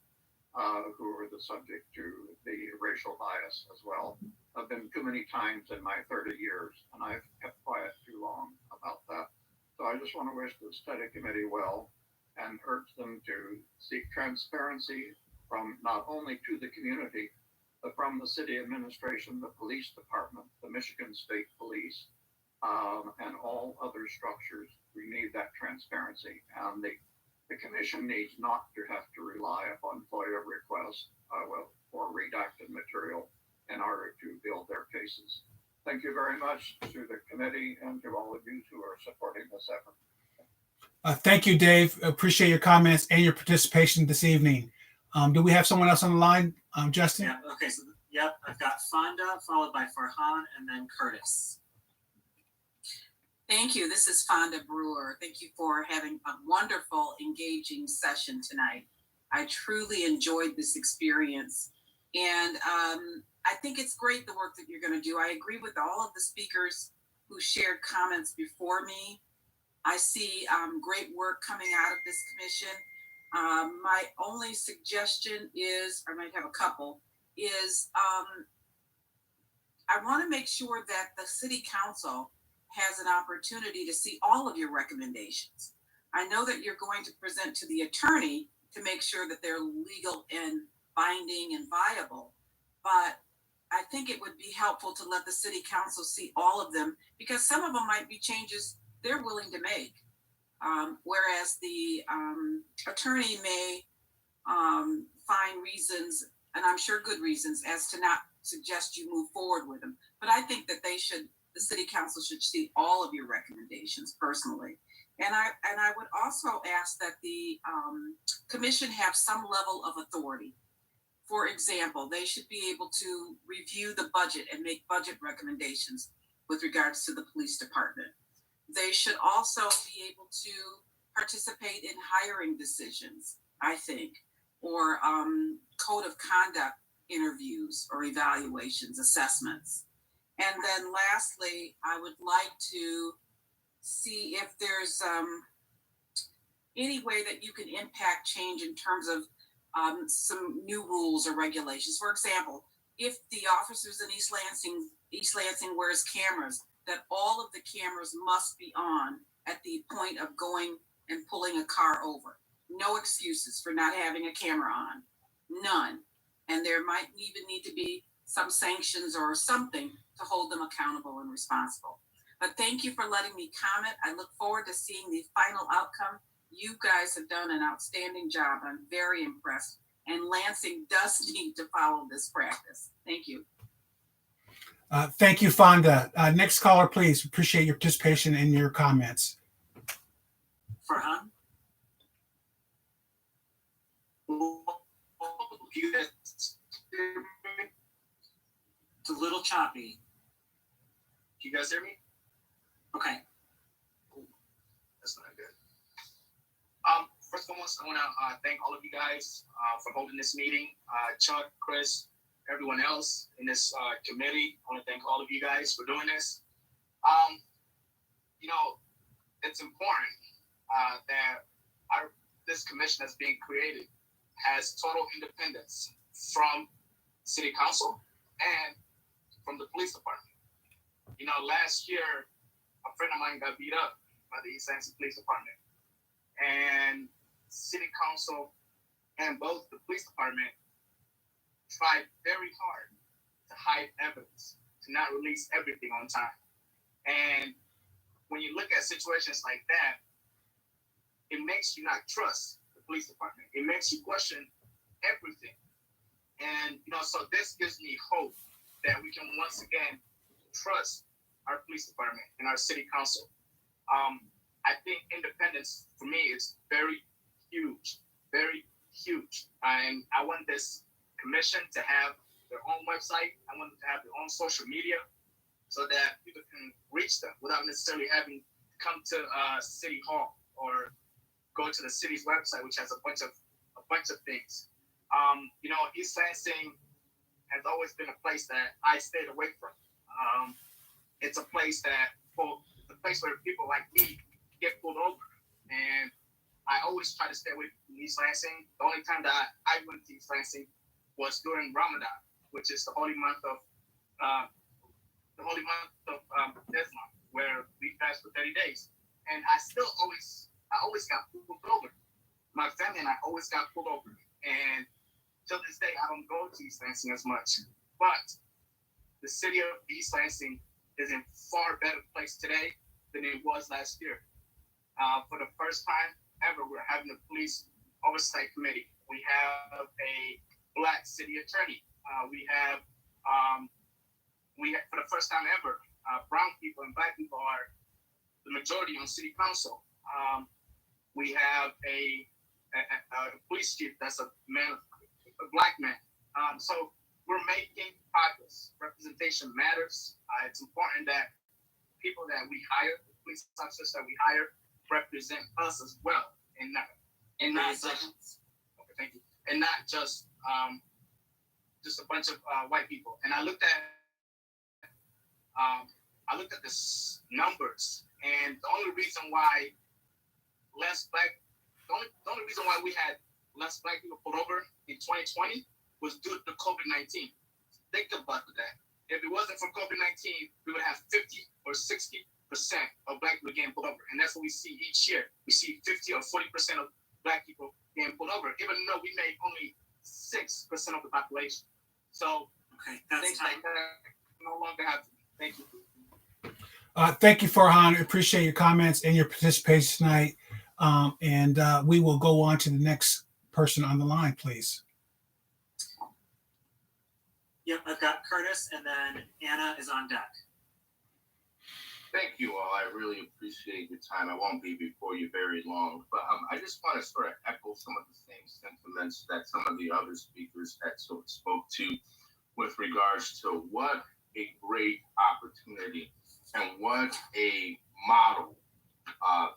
who are the subject to the racial bias as well, have been too many times in my 30 years, and I've kept quiet too long about that. So I just want to wish the study committee well and urge them to seek transparency from not only to the community, but from the city administration, the police department, the Michigan State Police, and all other structures. We need that transparency, and the commission needs not to have to rely upon FOIA requests or redacted material in order to build their cases. Thank you very much to the committee and to all of you who are supporting this effort. Thank you, Dave. Appreciate your comments and your participation this evening. Do we have someone else on the line, Justin? Yeah, okay, so yep, I've got Fonda, followed by Farhan, and then Curtis. Thank you. This is Fonda Brewer. Thank you for having a wonderful, engaging session tonight. I truly enjoyed this experience. And I think it's great the work that you're going to do. I agree with all of the speakers who shared comments before me. I see great work coming out of this commission. My only suggestion is, I might have a couple, is I want to make sure that the city council has an opportunity to see all of your recommendations. I know that you're going to present to the attorney to make sure that they're legal and binding and viable, but I think it would be helpful to let the city council see all of them, because some of them might be changes they're willing to make, whereas the attorney may find reasons, and I'm sure good reasons, as to not suggest you move forward with them. But I think that the city council should see all of your recommendations personally. And I would also ask that the commission have some level of authority. For example, they should be able to review the budget and make budget recommendations with regards to the police department. They should also be able to participate in hiring decisions, I think, or code of conduct interviews or evaluations, assessments. And then lastly, I would like to see if there's any way that you can impact change in terms of some new rules or regulations. For example, if the officers in East Lansing wears cameras, that all of the cameras must be on at the point of going and pulling a car over. No excuses for not having a camera on. None. And there might even need to be some sanctions or something to hold them accountable and responsible. But thank you for letting me comment. I look forward to seeing the final outcome. You guys have done an outstanding job. I'm very impressed. And Lansing does need to follow this practice. Thank you. Thank you, Fonda. Next caller, please. Appreciate your participation and your comments. Farhan? It's a little choppy. Can you guys hear me? Okay. That's not good. First and foremost, I want to thank all of you guys for holding this meeting. Chuck, Chris, everyone else in this committee. I want to thank all of you guys for doing this. It's important that this commission that's being created has total independence from city council and from the police department. Last year, a friend of mine got beat up by the East Lansing Police Department. And city council and both the police department tried very hard to hide evidence, to not release everything on time. And when you look at situations like that, it makes you not trust the police department. It makes you question everything. And, so this gives me hope that we can once again trust our police department and our city council. I think independence for me is very huge, very huge. And I want this commission to have their own website. I want them to have their own social media so that people can reach them without necessarily having to come to City Hall or go to the city's website, which has a bunch of things. East Lansing has always been a place that I stayed away from. It's a place where people like me get pulled over, and I always try to stay away from East Lansing. The only time that I went to East Lansing was during Ramadan, which is the holy month of Islam, where we fast for 30 days. And I always got pulled over. My family and I always got pulled over. And till this day, I don't go to East Lansing as much. But the city of East Lansing is in far better place today than it was last year. For the first time ever, we're having a police oversight committee. We have a Black city attorney. We have for the first time ever, brown people and Black people are the majority on city council. We have a police chief that's a Black man. So we're making progress. Representation matters. It's important that people that we hire, the police officers that we hire, represent us as well, and not just okay, thank you, and not just a bunch of white people. And I looked at the numbers, and the only reason why we had less Black people pulled over in 2020 was due to COVID-19. Think about that. If it wasn't for COVID-19, we would have 50 or 60% of Black people getting pulled over. And that's what we see each year. We see 50 or 40% of Black people getting pulled over, even though we made only 6% of the population. So things like that no longer happen. Thank you. Thank you, Farhan. I appreciate your comments and your participation tonight. And we will go on to the next person on the line, please. Yep, I've got Curtis, and then Anna is on deck. Thank you all. I really appreciate your time. I won't be before you very long, but I just want to sort of echo some of the same sentiments that some of the other speakers had sort of spoke to with regards to what a great opportunity and what a model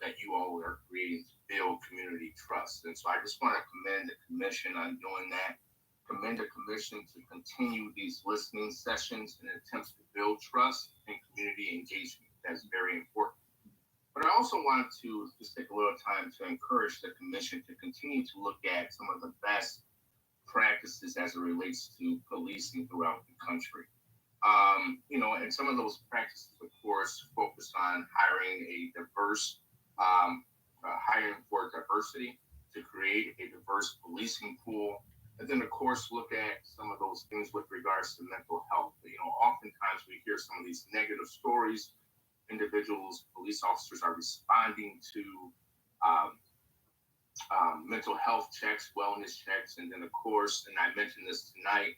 that you all are creating to build community trust. And so I just want to commend the commission on doing that. Commend the commission to continue these listening sessions and attempts to build trust and community engagement. That's very important. But I also wanted to just take a little time to encourage the commission to continue to look at some of the best practices as it relates to policing throughout the country. And some of those practices, of course, focus on hiring for diversity, to create a diverse policing pool. And then, of course, look at some of those things with regards to mental health. Oftentimes we hear some of these negative stories. Individuals, police officers are responding to mental health checks, wellness checks, and then, of course, and I mentioned this tonight,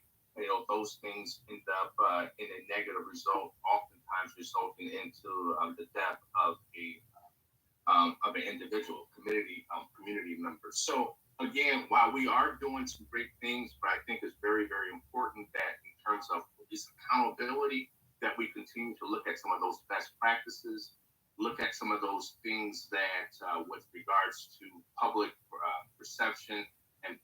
those things end up in a negative result, oftentimes resulting into the death of an individual community member. So again, while we are doing some great things, but I think it's very, very important that in terms of police accountability, that we continue to look at some of those best practices, look at some of those things that with regards to public perception and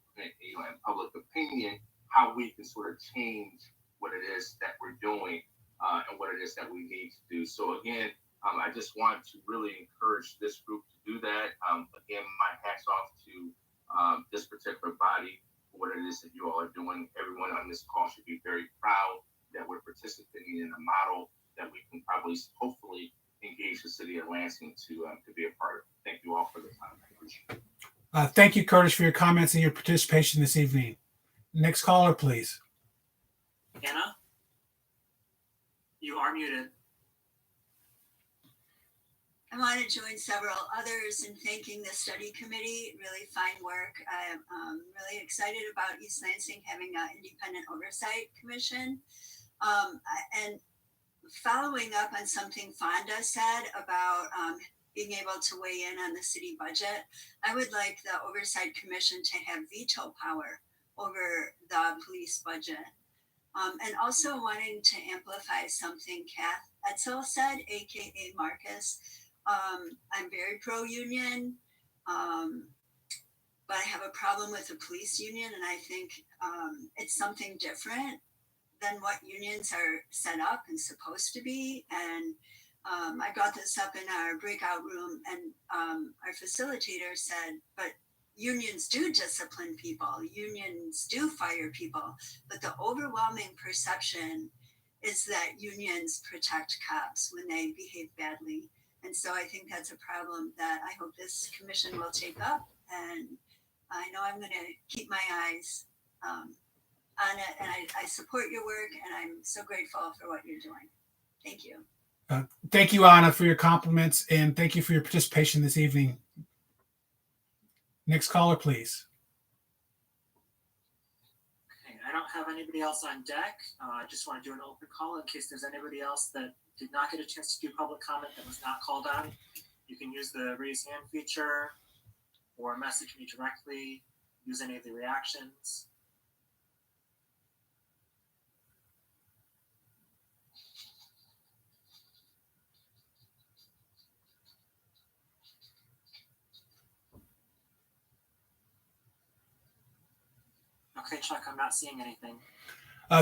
public opinion, how we can sort of change what it is that we're doing and what it is that we need to do. So again, I just want to really encourage this group to do that. Again, my hats off to this particular body for what it is that you all are doing. Everyone on this call should be very proud that we're participating in a model that we can probably, hopefully, engage the city of Lansing to be a part of. Thank you all for the time. I appreciate it. Thank you, Curtis, for your comments and your participation this evening. Next caller, please. Anna, you are muted. I want to join several others in thanking the study committee. Really fine work. I'm really excited about East Lansing having an independent oversight commission. And following up on something Fonda said about being able to weigh in on the city budget, I would like the oversight commission to have veto power over the police budget. And also wanting to amplify something Kath Etzel said, aka Marcus. I'm very pro-union, but I have a problem with the police union, and I think it's something different than what unions are set up and supposed to be. And I brought this up in our breakout room, and our facilitator said, but unions do discipline people, unions do fire people, but the overwhelming perception is that unions protect cops when they behave badly. And so I think that's a problem that I hope this commission will take up. And I know I'm going to keep my eyes on it. And I support your work, and I'm so grateful for what you're doing. Thank you. Thank you, Anna, for your compliments, and thank you for your participation this evening. Next caller, please. Okay, I don't have anybody else on deck. I just want to do an open call in case there's anybody else that did not get a chance to do public comment that was not called on. You can use the raise hand feature or message me directly, use any of the reactions. Okay, Chuck, I'm not seeing anything.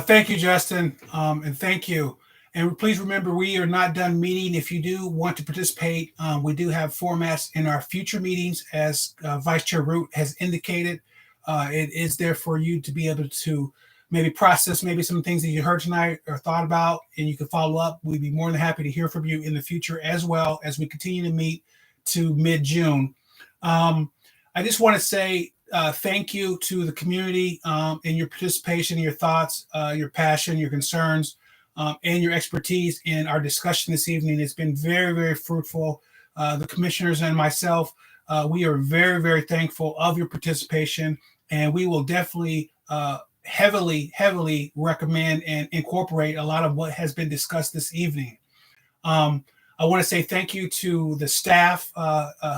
Thank you, Justin, and thank you. And please remember, we are not done meeting. If you do want to participate, we do have formats in our future meetings, as Vice Chair Root has indicated. It is there for you to be able to maybe process maybe some things that you heard tonight or thought about, and you can follow up. We'd be more than happy to hear from you in the future, as well as we continue to meet to mid-June. I just want to say thank you to the community and your participation, your thoughts, your passion, your concerns, and your expertise in our discussion this evening. It's been very, very fruitful. The commissioners and myself, we are very, very thankful of your participation, and we will definitely heavily recommend and incorporate a lot of what has been discussed this evening. I want to say thank you to the staff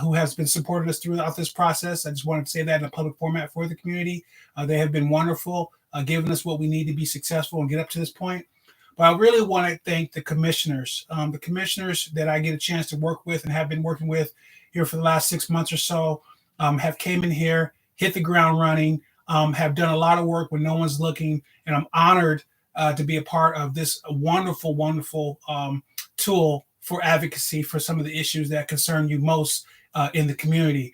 who has been supporting us throughout this process. I just wanted to say that in a public format for the community. They have been wonderful, giving us what we need to be successful and get up to this point. But I really want to thank the commissioners that I get a chance to work with and have been working with here for the last 6 months or so, have came in here, hit the ground running, have done a lot of work when no one's looking. And I'm honored to be a part of this wonderful, wonderful tool for advocacy for some of the issues that concern you most in the community.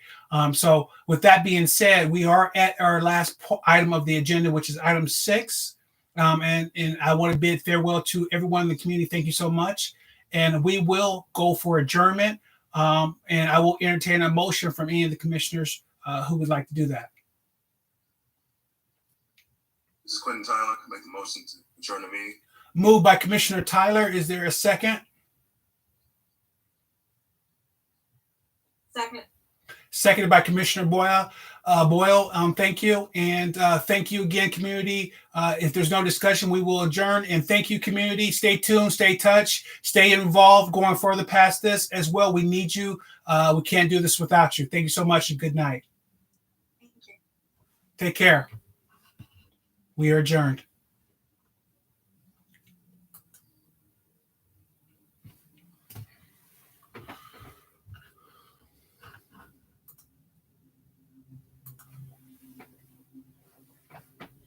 So with that being said, we are at our last item of the agenda, which is item 6. And I want to bid farewell to everyone in the community. Thank you so much. And we will go for adjournment. And I will entertain a motion from any of the commissioners who would like to do that. This is Quentin Tyler. I make the motion to adjourn the meeting. Moved by Commissioner Tyler. Is there a second? Second. Seconded by Commissioner Boyle. Thank you. And thank you again, community. If there's no discussion, we will adjourn. And thank you, community. Stay tuned, stay in touch, stay involved going further past this as well. We need you. We can't do this without you. Thank you so much and good night. Thank you. Take care. We are adjourned.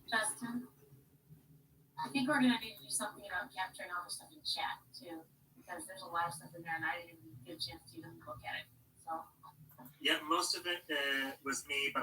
Justin, I think we're gonna need to do something about capturing all the stuff in chat too, because there's a lot of stuff in there and I didn't even get a chance to even look at it, so. Yeah, most of it was me, but